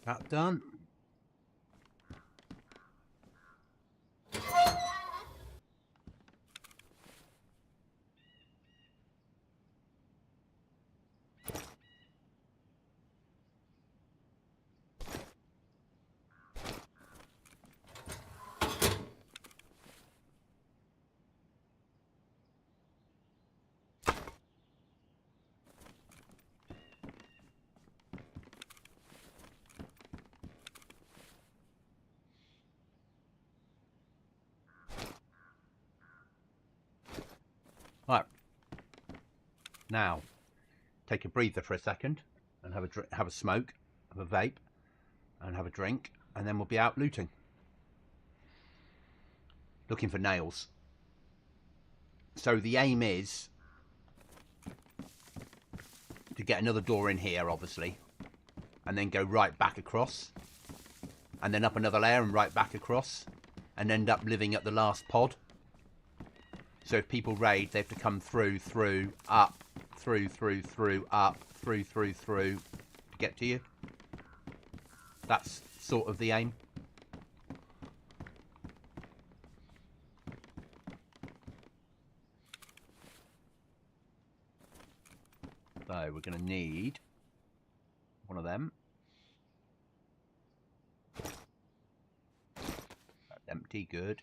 That done. Right. Now, take a breather for a second and have a smoke, have a vape, and have a drink, and then we'll be out looting. Looking for nails. So the aim is to get another door in here, obviously, and then go right back across, and then up another layer and right back across, and end up living at the last pod. So if people raid, they have to come through, up, through, up, through, to get to you. That's sort of the aim. So we're going to need one of them. That's empty, good.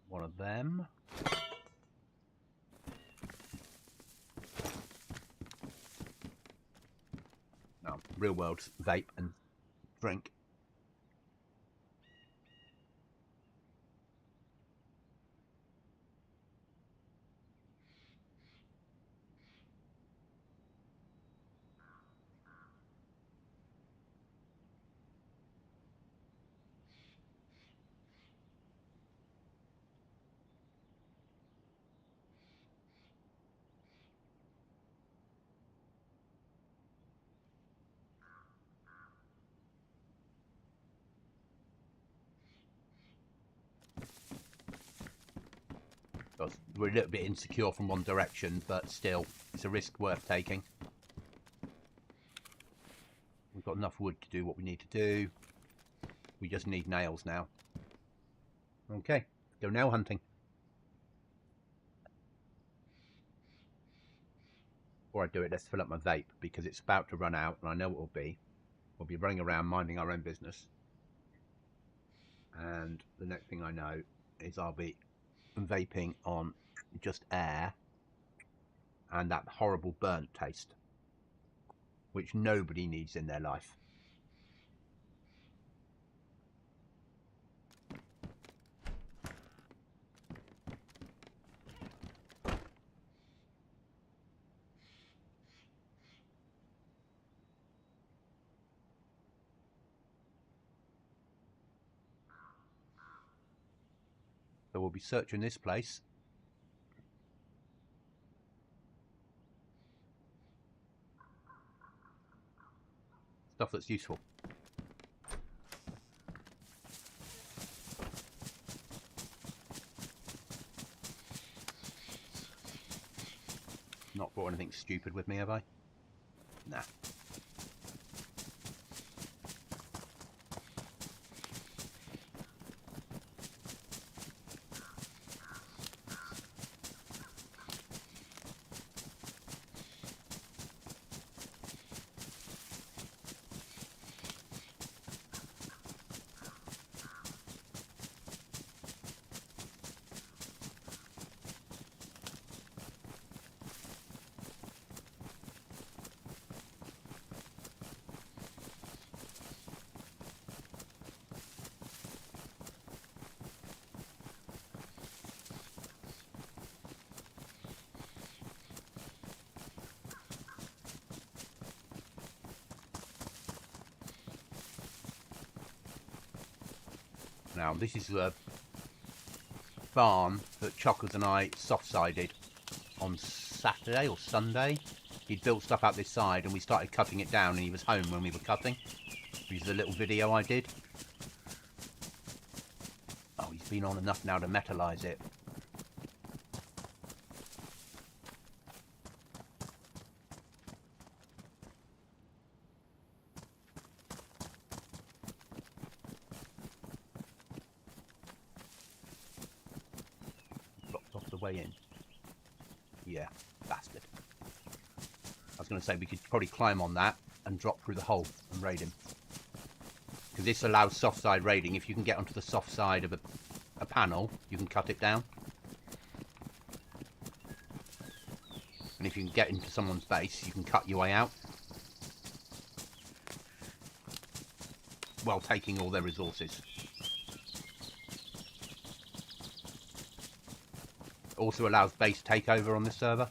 One of them. No, real world vape and drink. We're a little bit insecure from one direction, but still, it's a risk worth taking. We've got enough wood to do what we need to do. We just need nails now. Okay, go nail hunting. Before I do it, let's fill up my vape, because it's about to run out, and I know what it will be. We'll be running around minding our own business. And the next thing I know is I'll be vaping on just air and that horrible burnt taste, which nobody needs in their life. So we'll be searching this place. Stuff that's useful. Not brought anything stupid with me, have I? Nah. Now, this is a barn that Chockers and I soft-sided on Saturday or Sunday. He'd built stuff out this side and we started cutting it down, and he was home when we were cutting. This is a little video I did. Oh, he's been on enough now to metallize it. Way in. Yeah, bastard. I was going to say we could probably climb on that and drop through the hole and raid him. Because this allows soft side raiding. If you can get onto the soft side of a panel, you can cut it down. And if you can get into someone's base, you can cut your way out. While taking all their resources. Also allows base takeover on this server.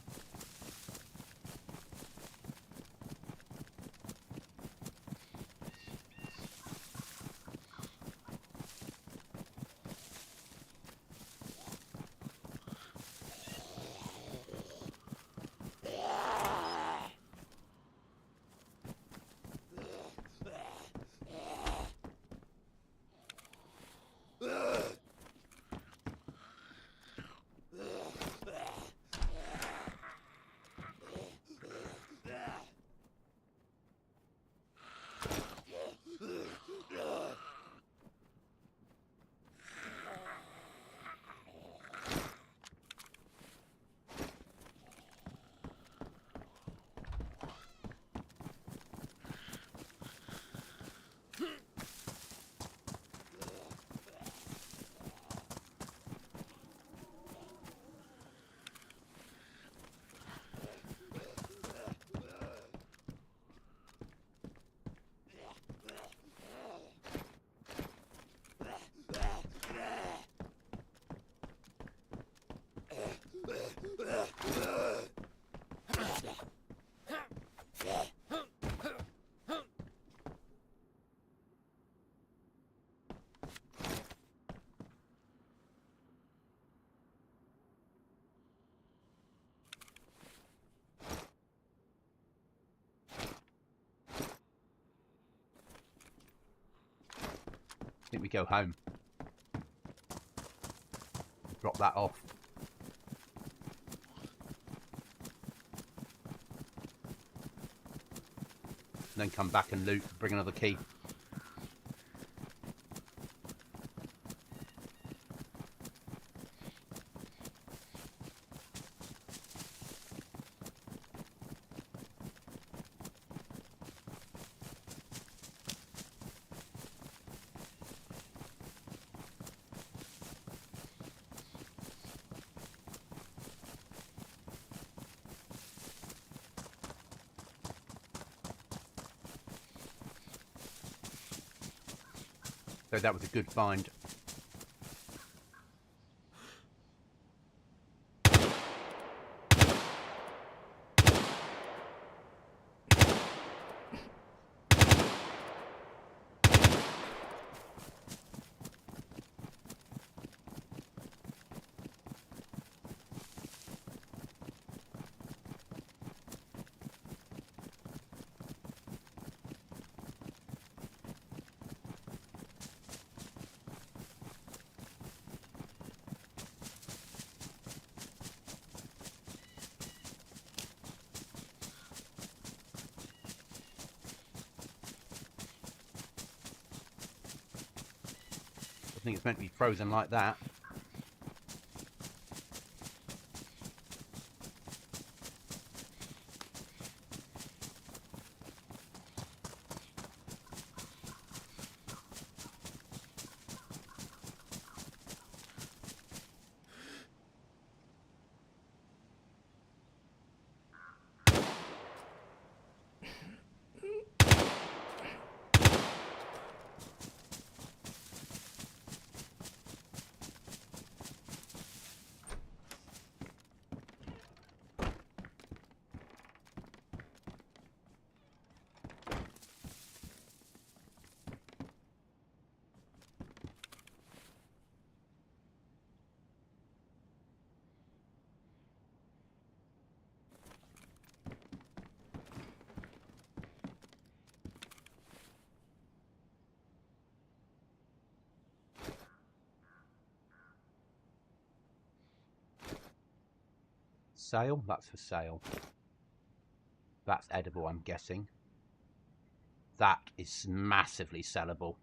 I think we go home. Drop that off. and then come back and loot, bring another key. So that was a good find. I think it's meant to be frozen like that. Sale? That's for sale. That's edible, I'm guessing. That is massively sellable.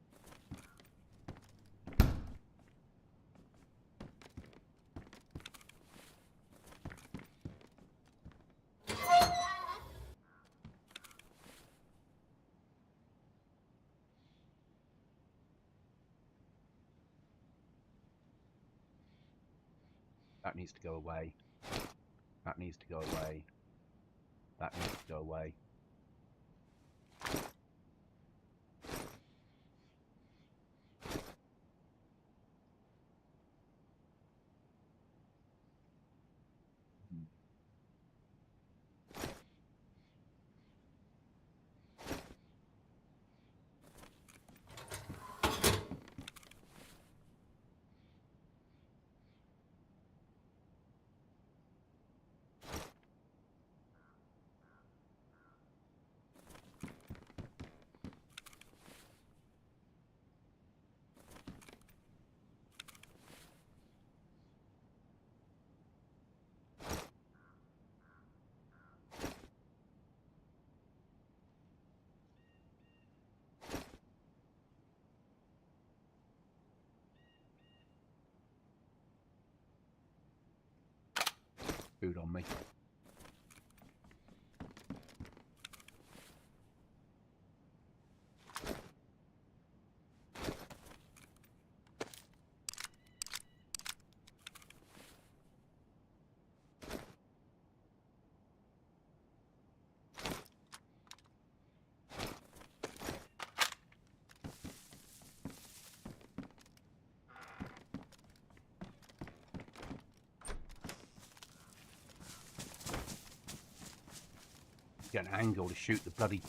That needs to go away. That needs to go away. That needs to go away. Food on me. Get an angle to shoot the bloody...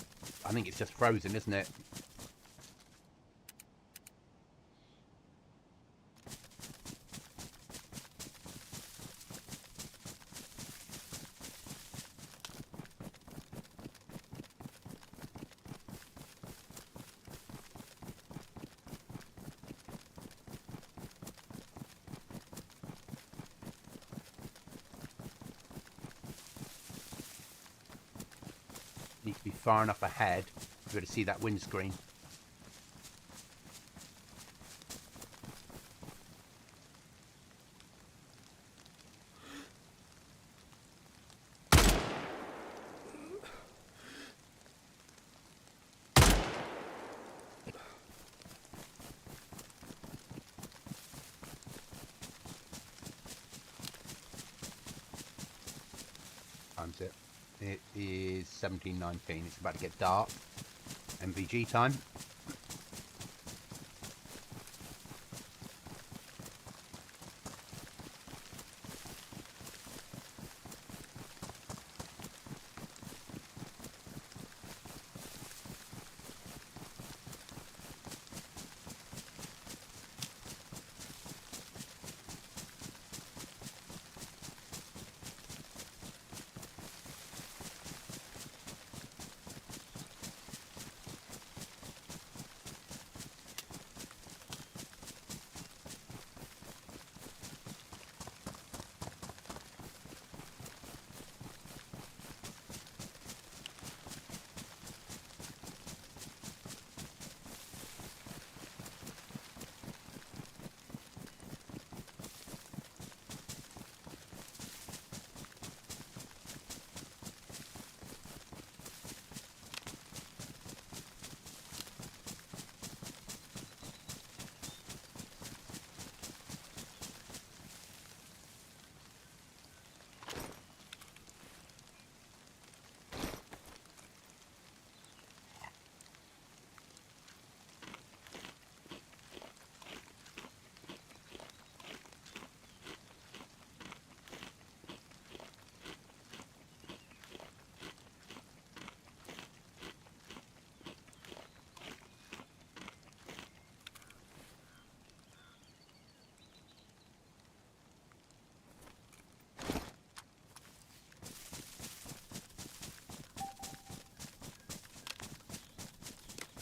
I think it's just frozen, isn't it? Needs to be far enough ahead You're going to see that windscreen. Time's it. It is 17:19. It's about to get dark. MVG time.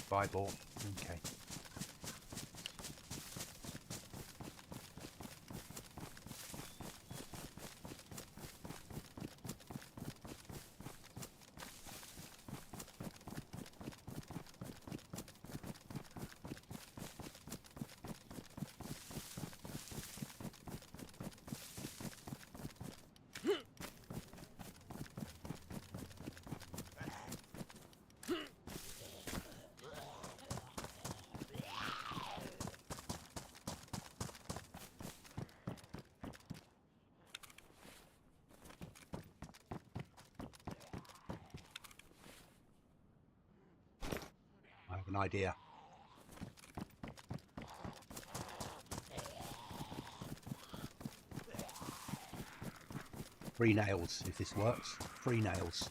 Bible. Okay. I have an idea. Three nails, if this works. 3 nails.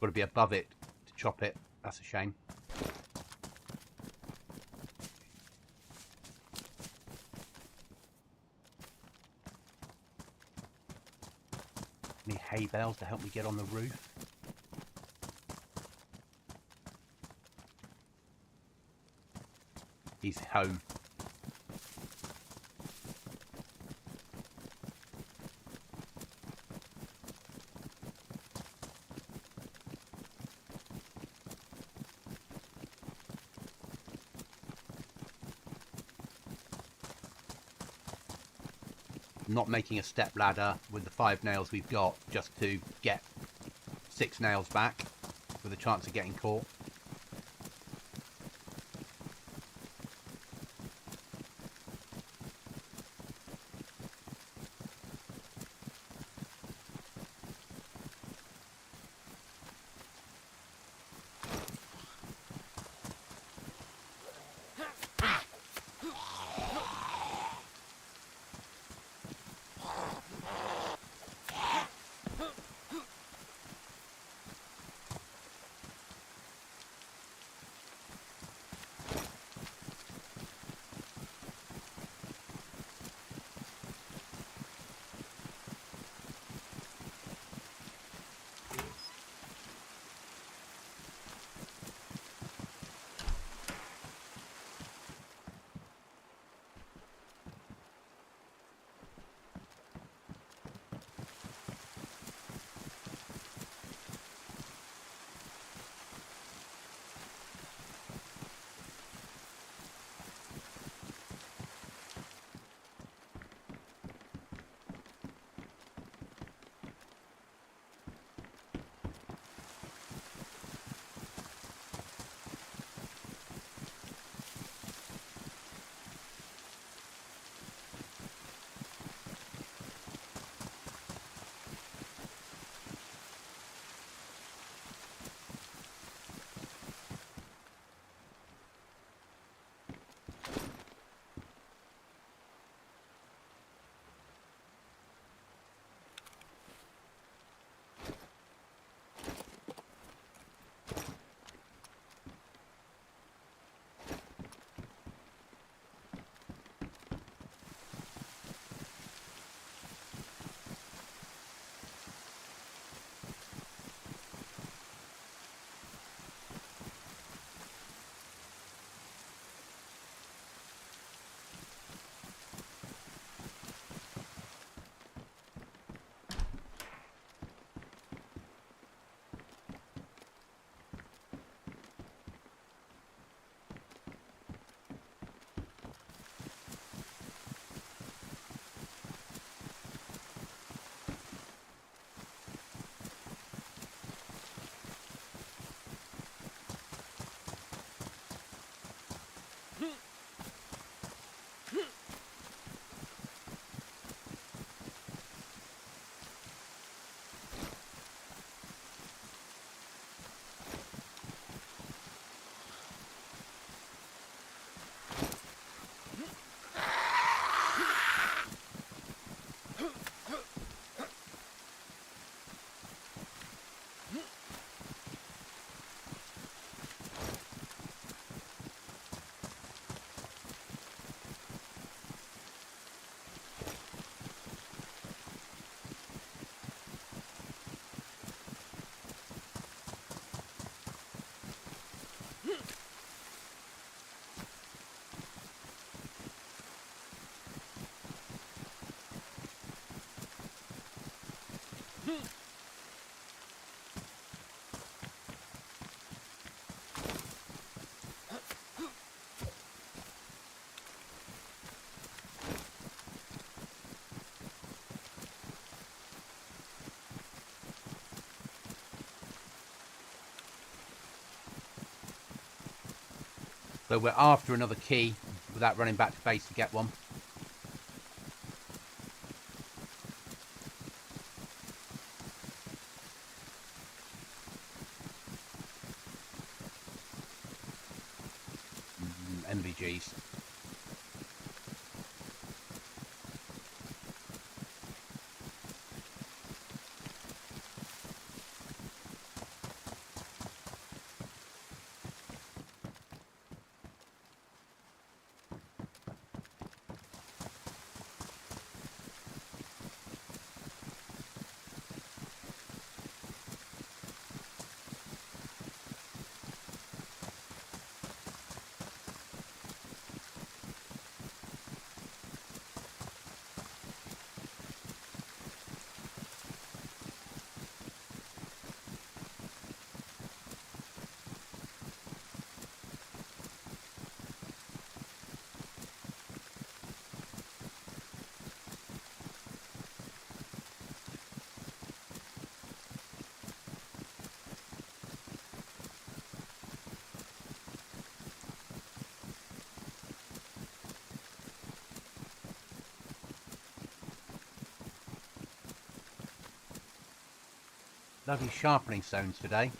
Got to be above it to chop it. That's a shame. Any hay bales to help me get on the roof? He's home. Not making a step ladder with the 5 nails we've got just to get 6 nails back with a chance of getting caught. So we're after another key without running back to base to get one. NVGs. Lovely sharpening stones today.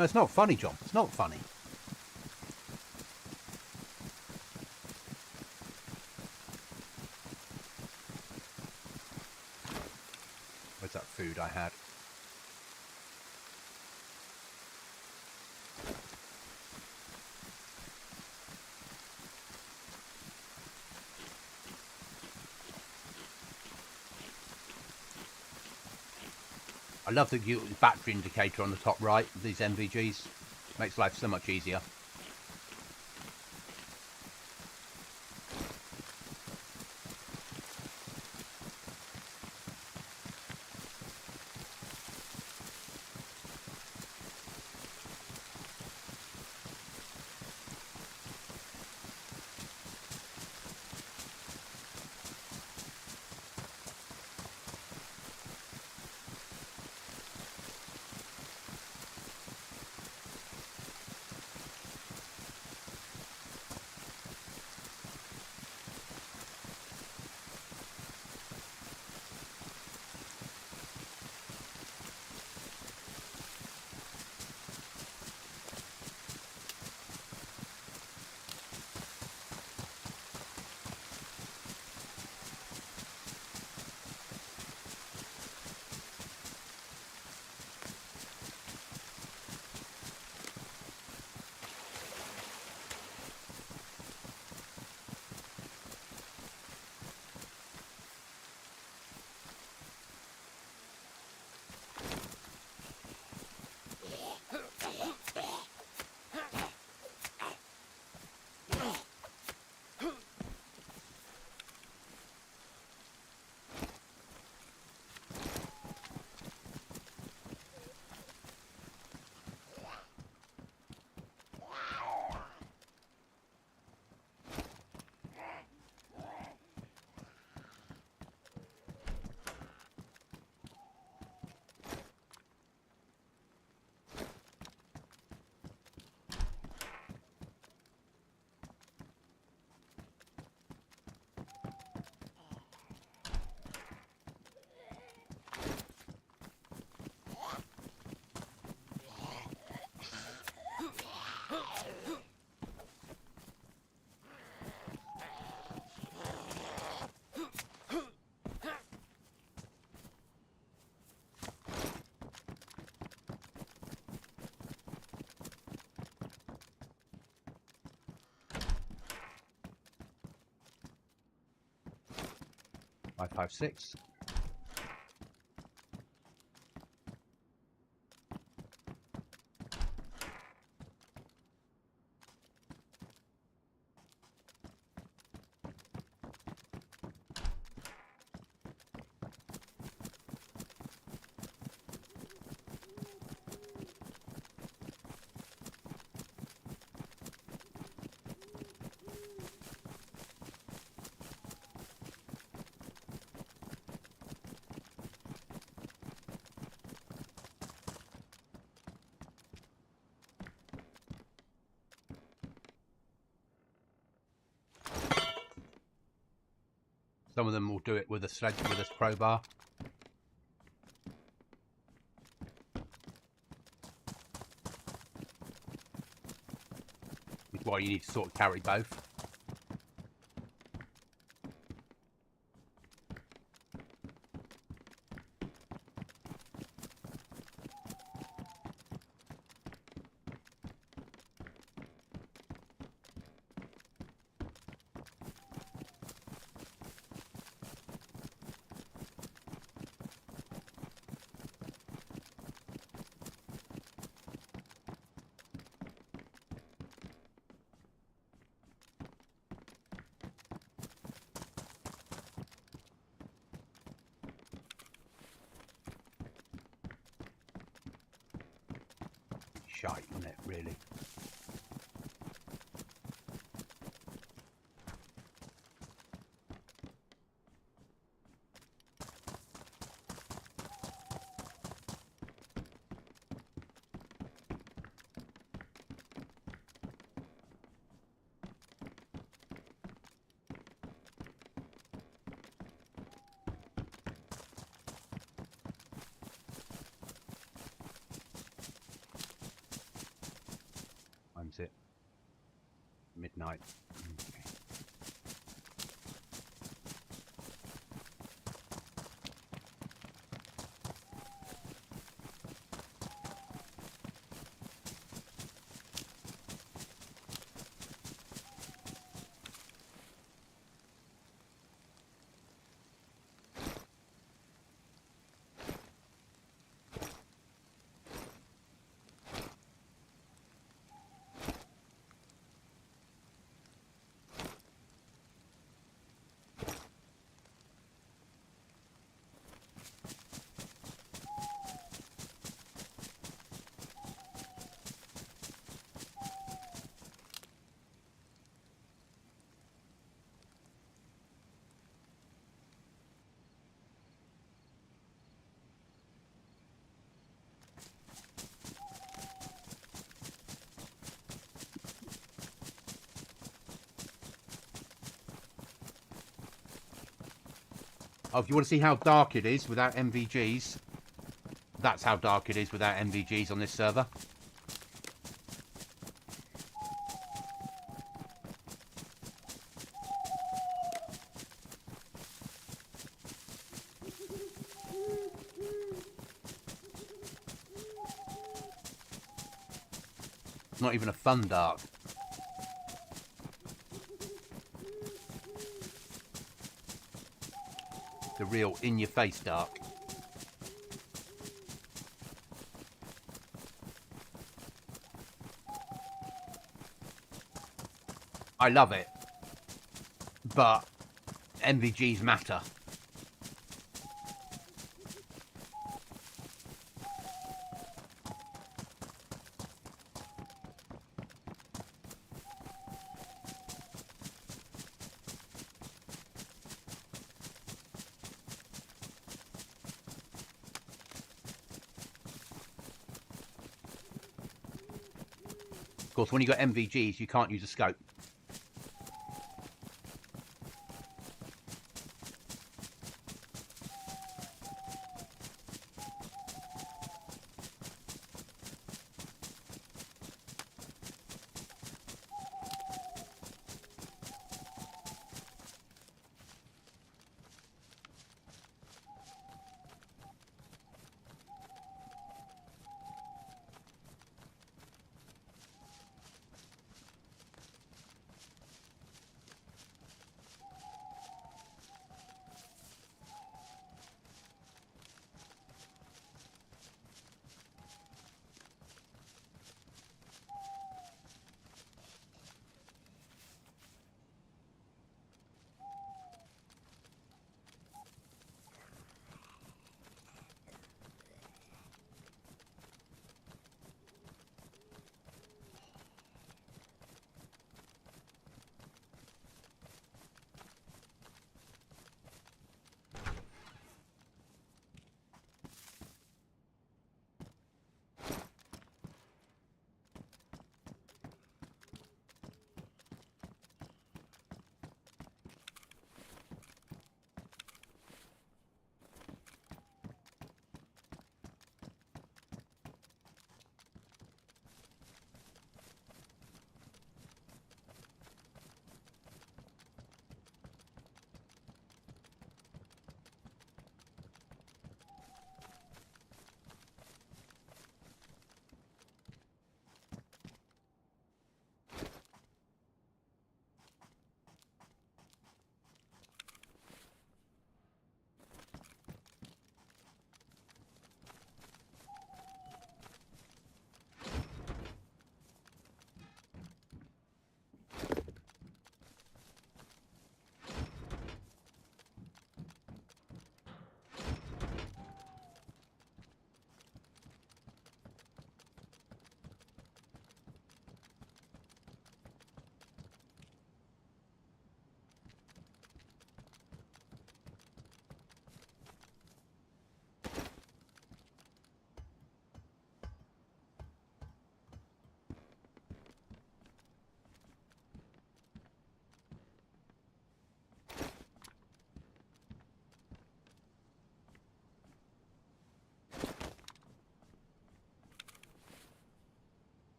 No, it's not funny, John. It's not funny. Where's that food I had? I love the battery indicator on the top right of these MVGs. Makes life so much easier. 556. Some of them will do it with a sledge, with a crowbar. Which is why you need to sort of carry both. Shite, isn't it, really? Time's it. Midnight. Okay. Oh, if you want to see how dark it is without MVGs, that's how dark it is without MVGs on this server. Not even a fun dark. The real in-your-face dark. I love it, but MVGs matter. Of course, when you got MVGs, you can't use a scope.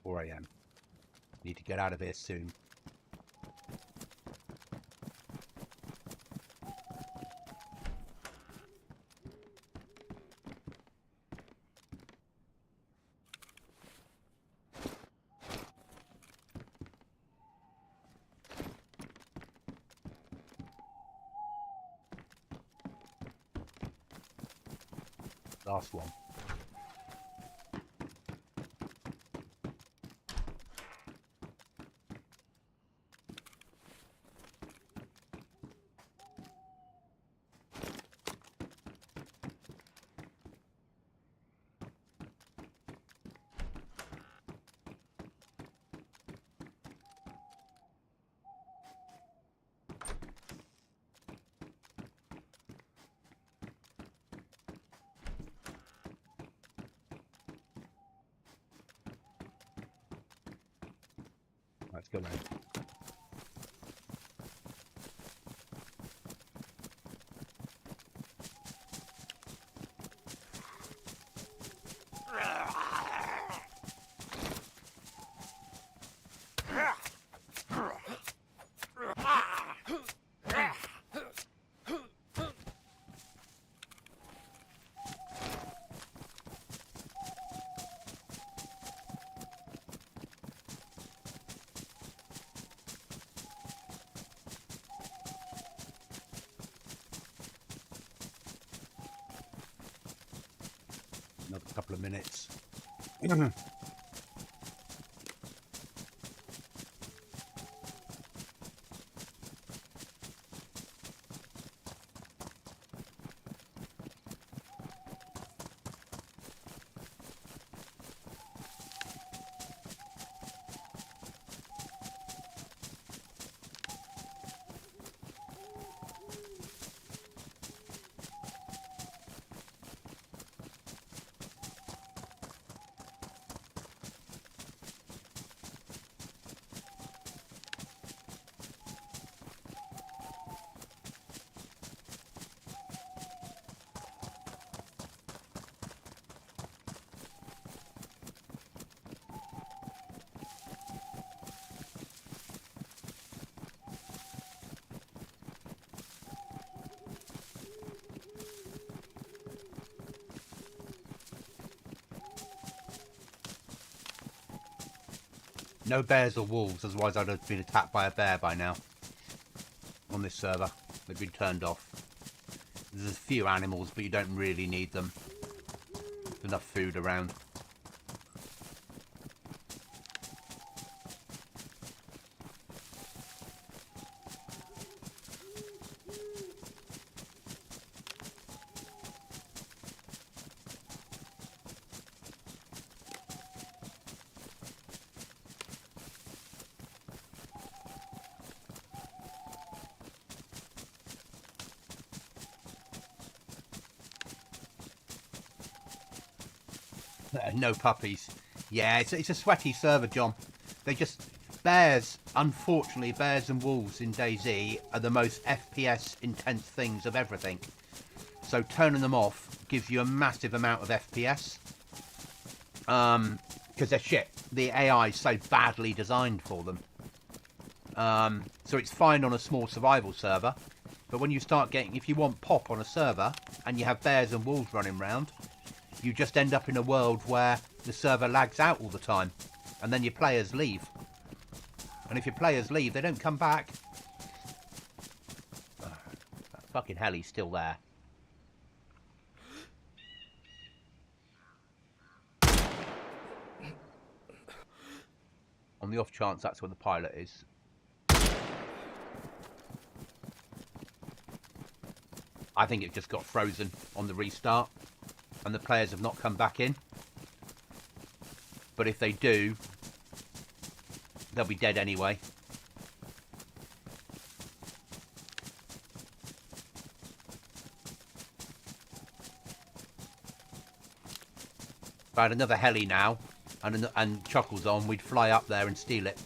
4 a.m. Need to get out of here soon. Last one. Let's go, mate. Another couple of minutes. No bears or wolves, otherwise I'd have been attacked by a bear by now. On this server, they've been turned off. There's a few animals, but you don't really need them. There's enough food around. No puppies. Yeah, it's a sweaty server, John. They just... Bears, unfortunately, bears and wolves in DayZ are the most FPS intense things of everything. So turning them off gives you a massive amount of FPS. Because they're shit. The AI is so badly designed for them. So it's fine on a small survival server. But when you start getting... If you want pop on a server and you have bears and wolves running around, you just end up in a world where the server lags out all the time. And then your players leave. And if your players leave, they don't come back. Oh, that fucking heli's still there. On the off chance that's where the pilot is. I think it just got frozen on the restart. And the players have not come back in. But if they do, they'll be dead anyway. If I had another heli now, and Chuckle's on, we'd fly up there and steal it.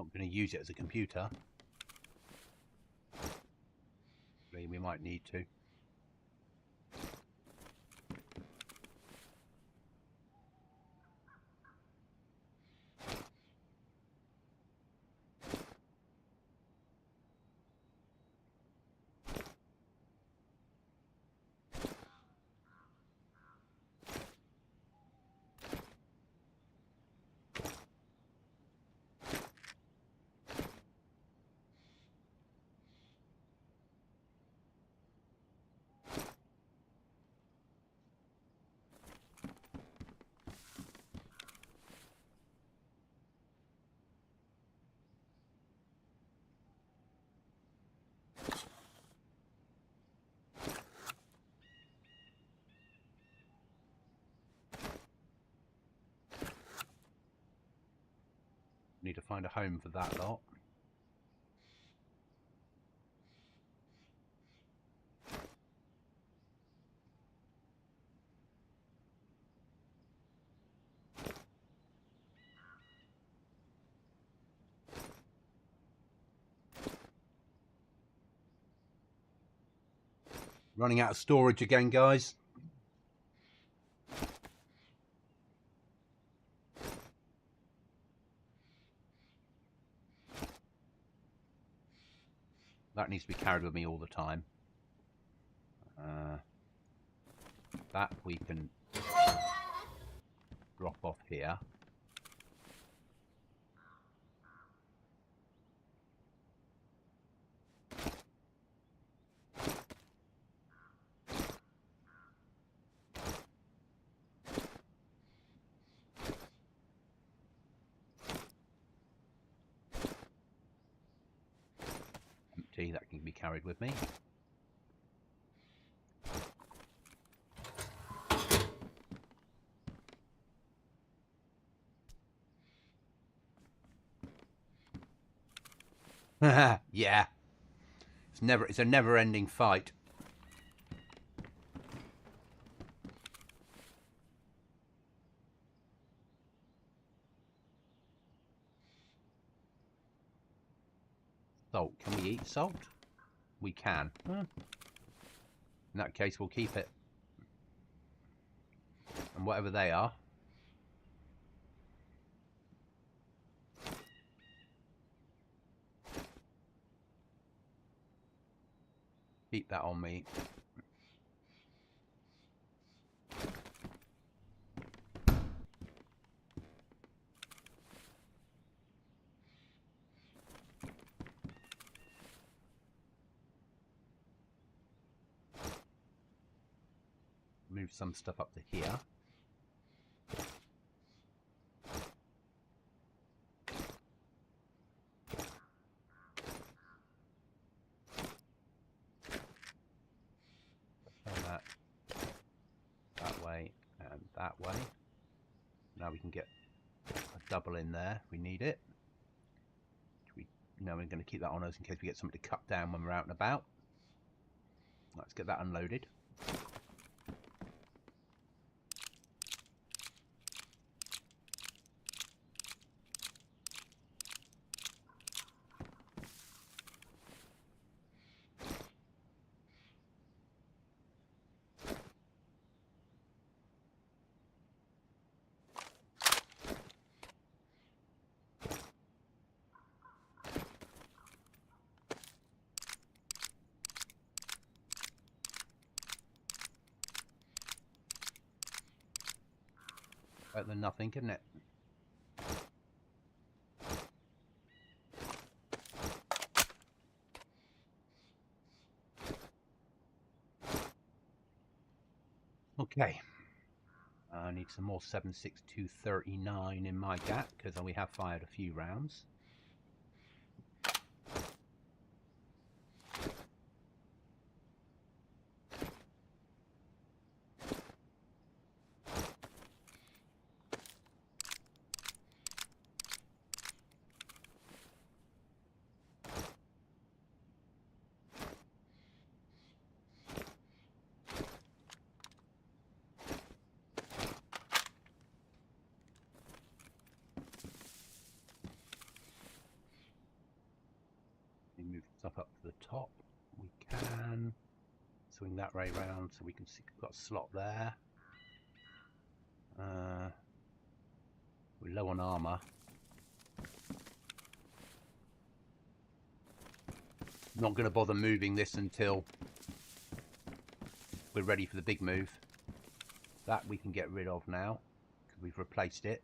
Not going to use it as a computer. We might need to. Need to find a home for that lot. Running out of storage again, guys. That needs to be carried with me all the time. That we can drop off here. Empty, that can be carried with me. Yeah. It's a never-ending fight. Salt. Can we eat salt? We can. In that case, we'll keep it. And whatever they are. Keep that on me. Move some stuff up to here. That way and that way. Now we can get a double in there if we need it. No, we're going to keep that on us in case we get something to cut down when we're out and about. Let's get that unloaded. Better than nothing, isn't it? Okay. I need some more 7.6239 in my gap because we have fired a few rounds. move stuff up to the top. We can swing that way round so we can see we've got a slot there. We're low on armour. Not going to bother moving this until we're ready for the big move. That we can get rid of now because we've replaced it.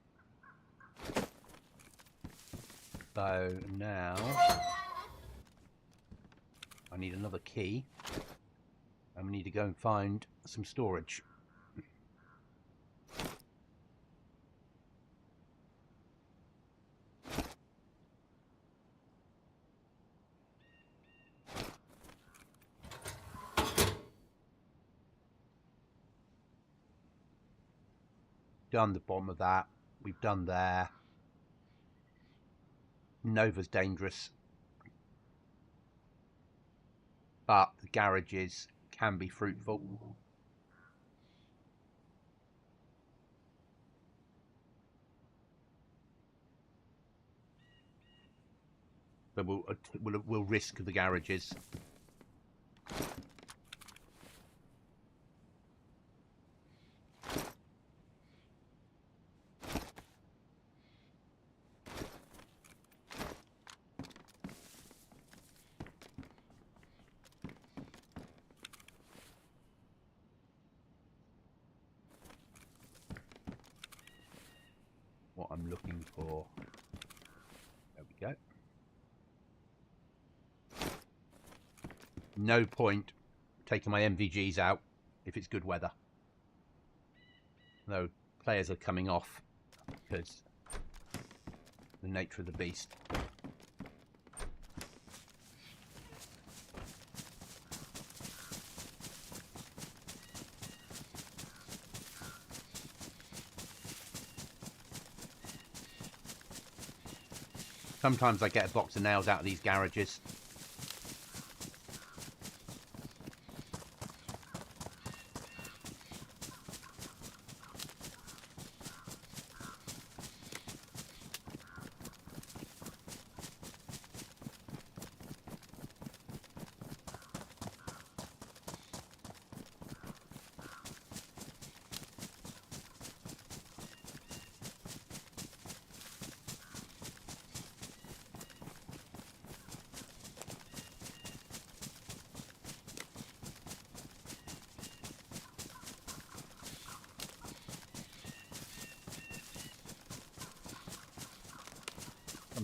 So now I need another key and we need to go and find some storage. Done the bottom of that. We've done there. Nova's dangerous, but the garages can be fruitful. But we'll risk the garages. What I'm looking for. There we go. No point taking my MVGs out if it's good weather. Though players are coming off because the nature of the beast. Sometimes I get a box of nails out of these garages.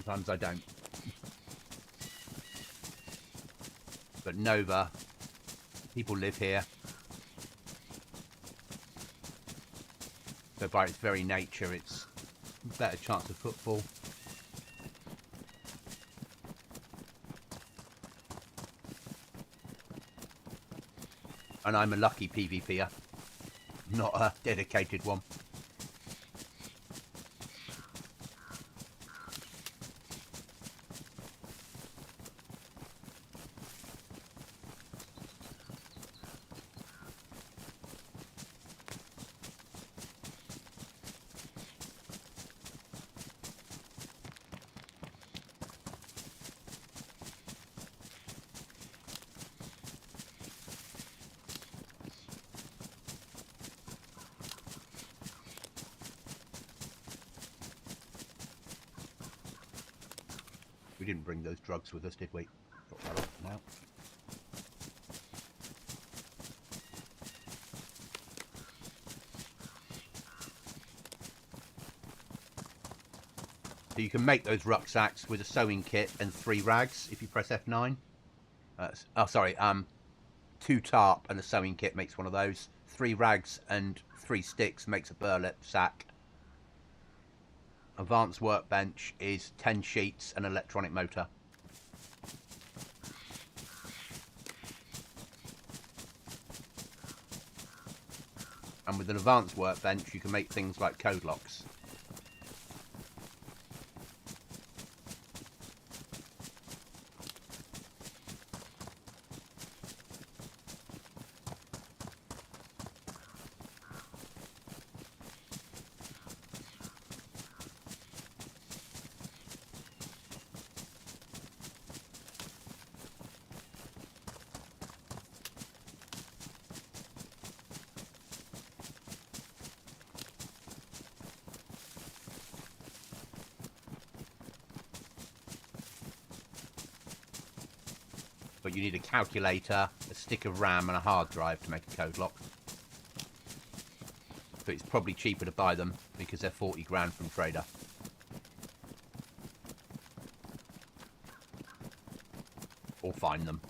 Sometimes I don't. But Nova, people live here. So by its very nature, it's a better chance of footfall. And I'm a lucky PvPer, not a dedicated one. We didn't bring those drugs with us, did we? Drop that off now. So you can make those rucksacks with a sewing kit and 3 rags if you press F9. Oh, sorry. 2 tarp and a sewing kit makes one of those. 3 rags and 3 sticks makes a burlap sack. Advanced workbench is 10 sheets and electronic motor. And with an advanced workbench you can make things like code locks. But you need a calculator, a stick of RAM and a hard drive to make a code lock. But it's probably cheaper to buy them because they're 40 grand from Trader. Or find them.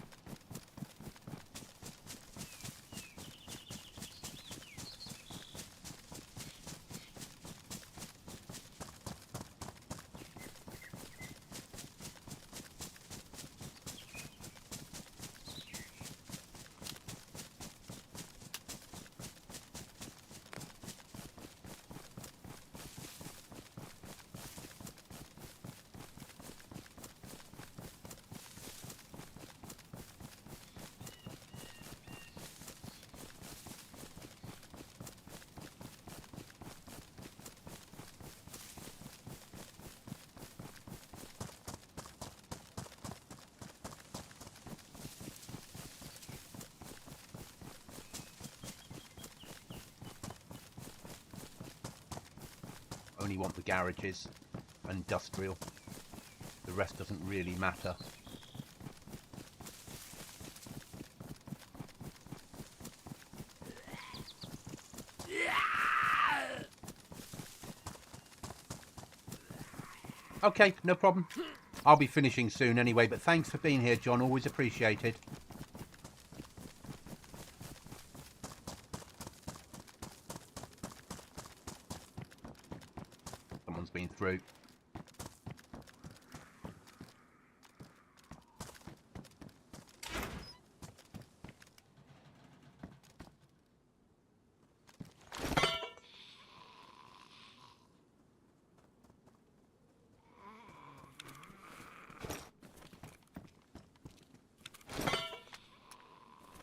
Only want the garages and industrial. The rest doesn't really matter. Okay, no problem. I'll be finishing soon anyway, but thanks for being here, John. Always appreciated. Someone's been through.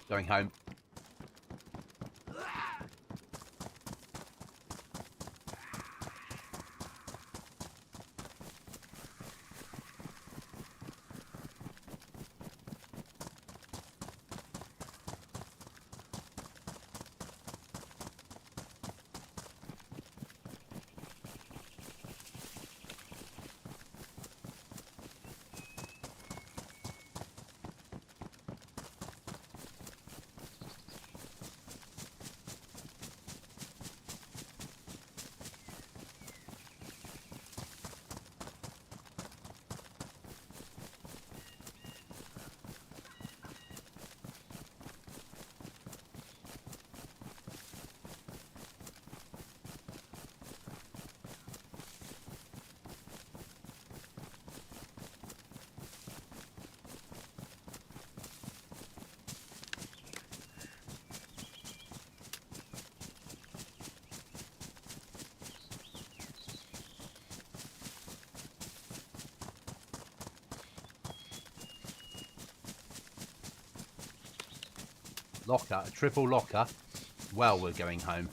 Going home. Locker, a triple locker. Well, we're going home.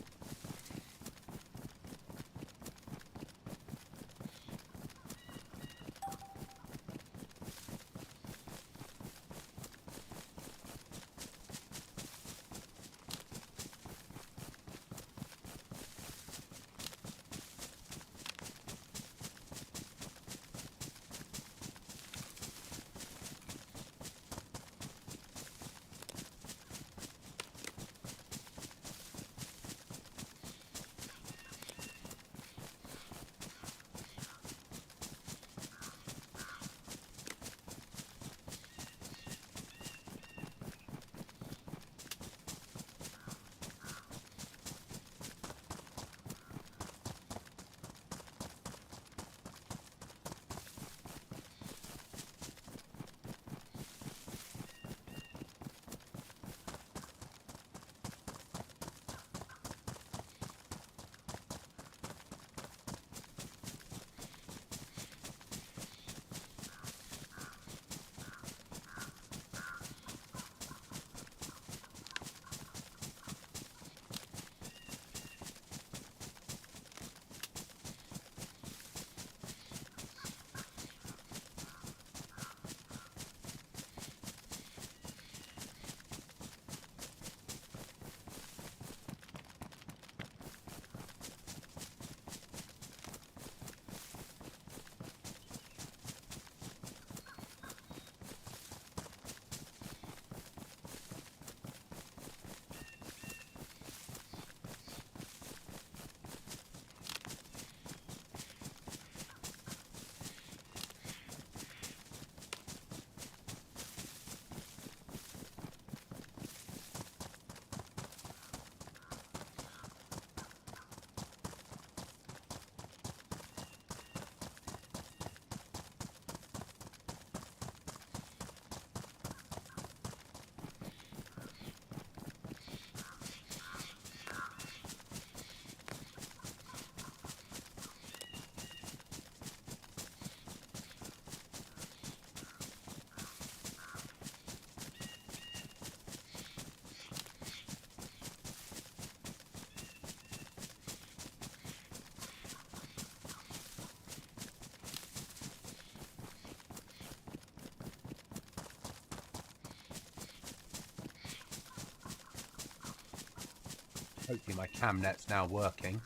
Hopefully my cam net's now working.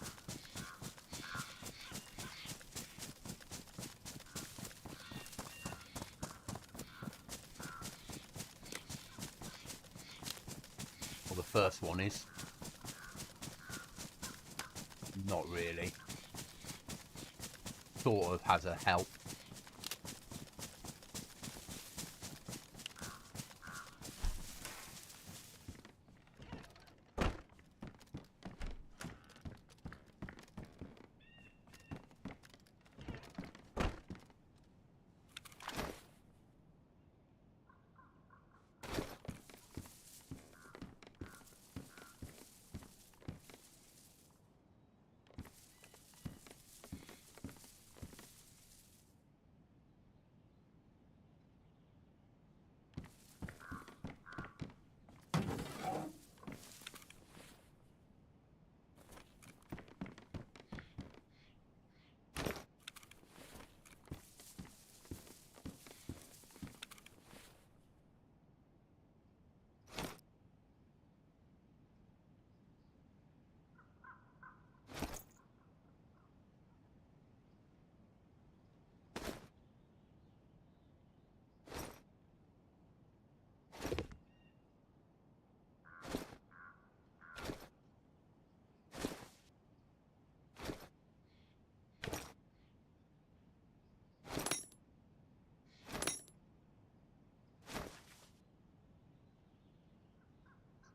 Well, the first one is. Not really. Sort of has a help.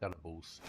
Skeletals.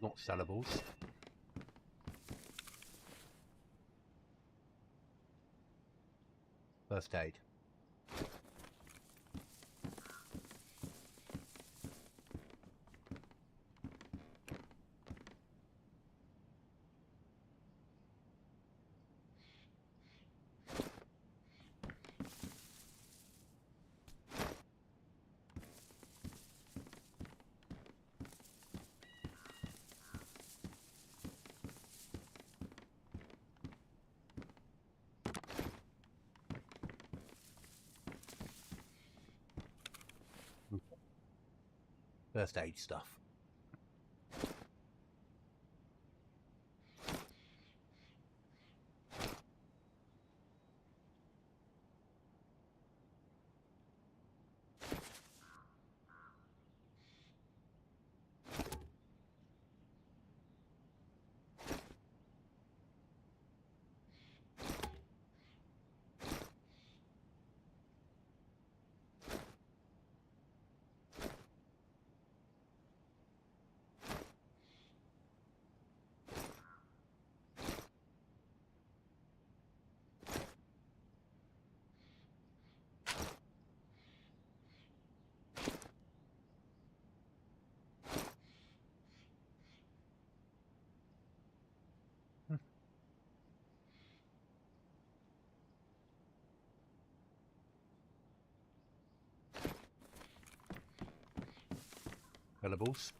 not sellables. First aid. First aid stuff. Sellables.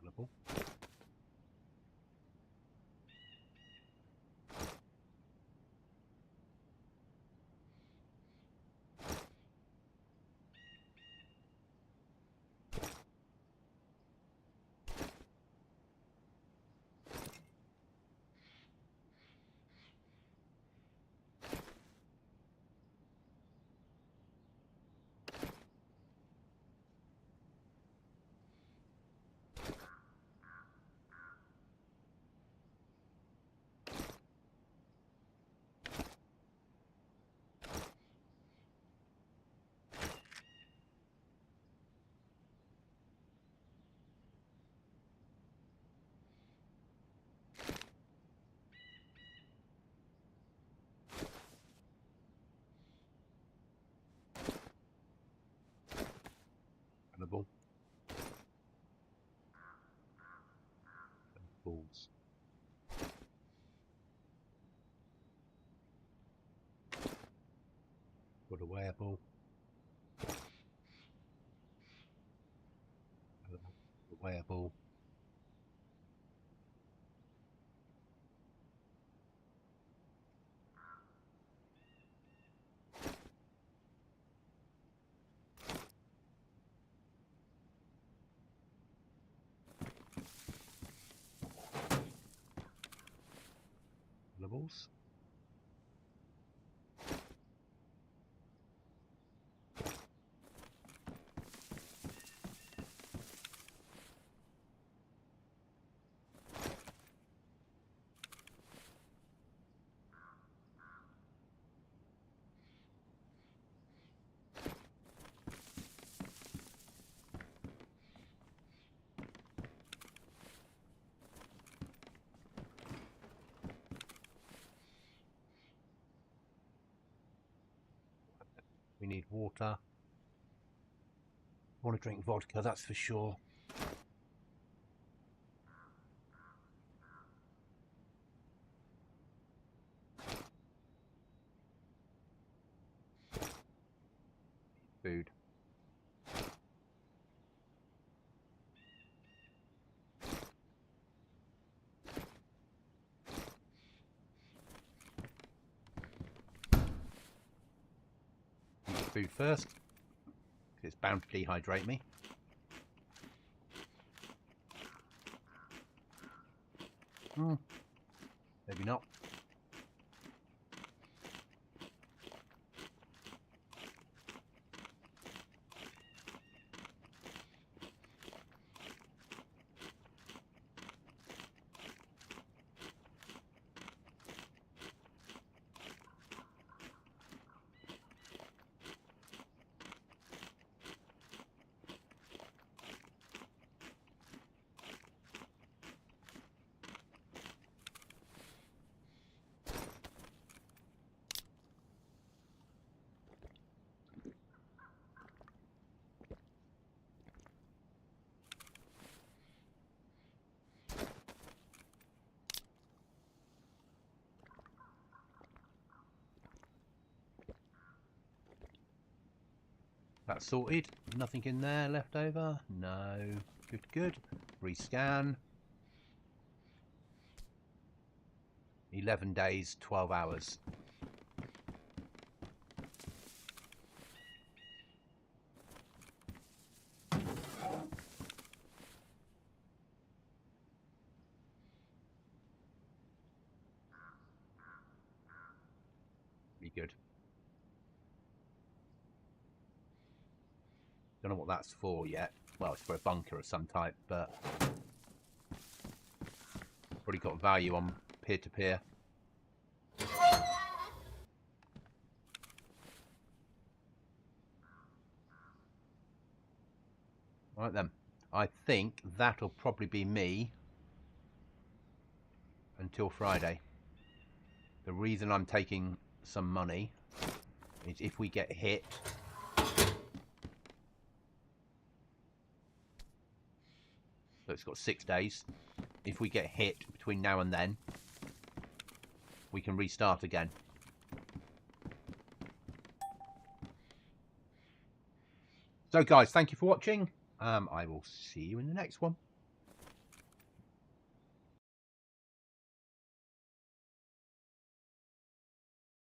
Sellable. Sellable. Balls. Got a wearable. A wearable. materials. We need water. I want to drink vodka, that's for sure. Food. Eat food first, because it's bound to dehydrate me. Maybe not. That's sorted. Nothing in there left over. No. Good, good. Rescan. 11 days, 12 hours. Be good. Don't know what that's for yet. Well, it's for a bunker of some type, but probably got value on peer-to-peer. Right then, I think that'll probably be me until Friday. The reason I'm taking some money is if we get hit, so it's got 6 days. If we get hit between now and then, we can restart again. So guys, thank you for watching. I will see you in the next one.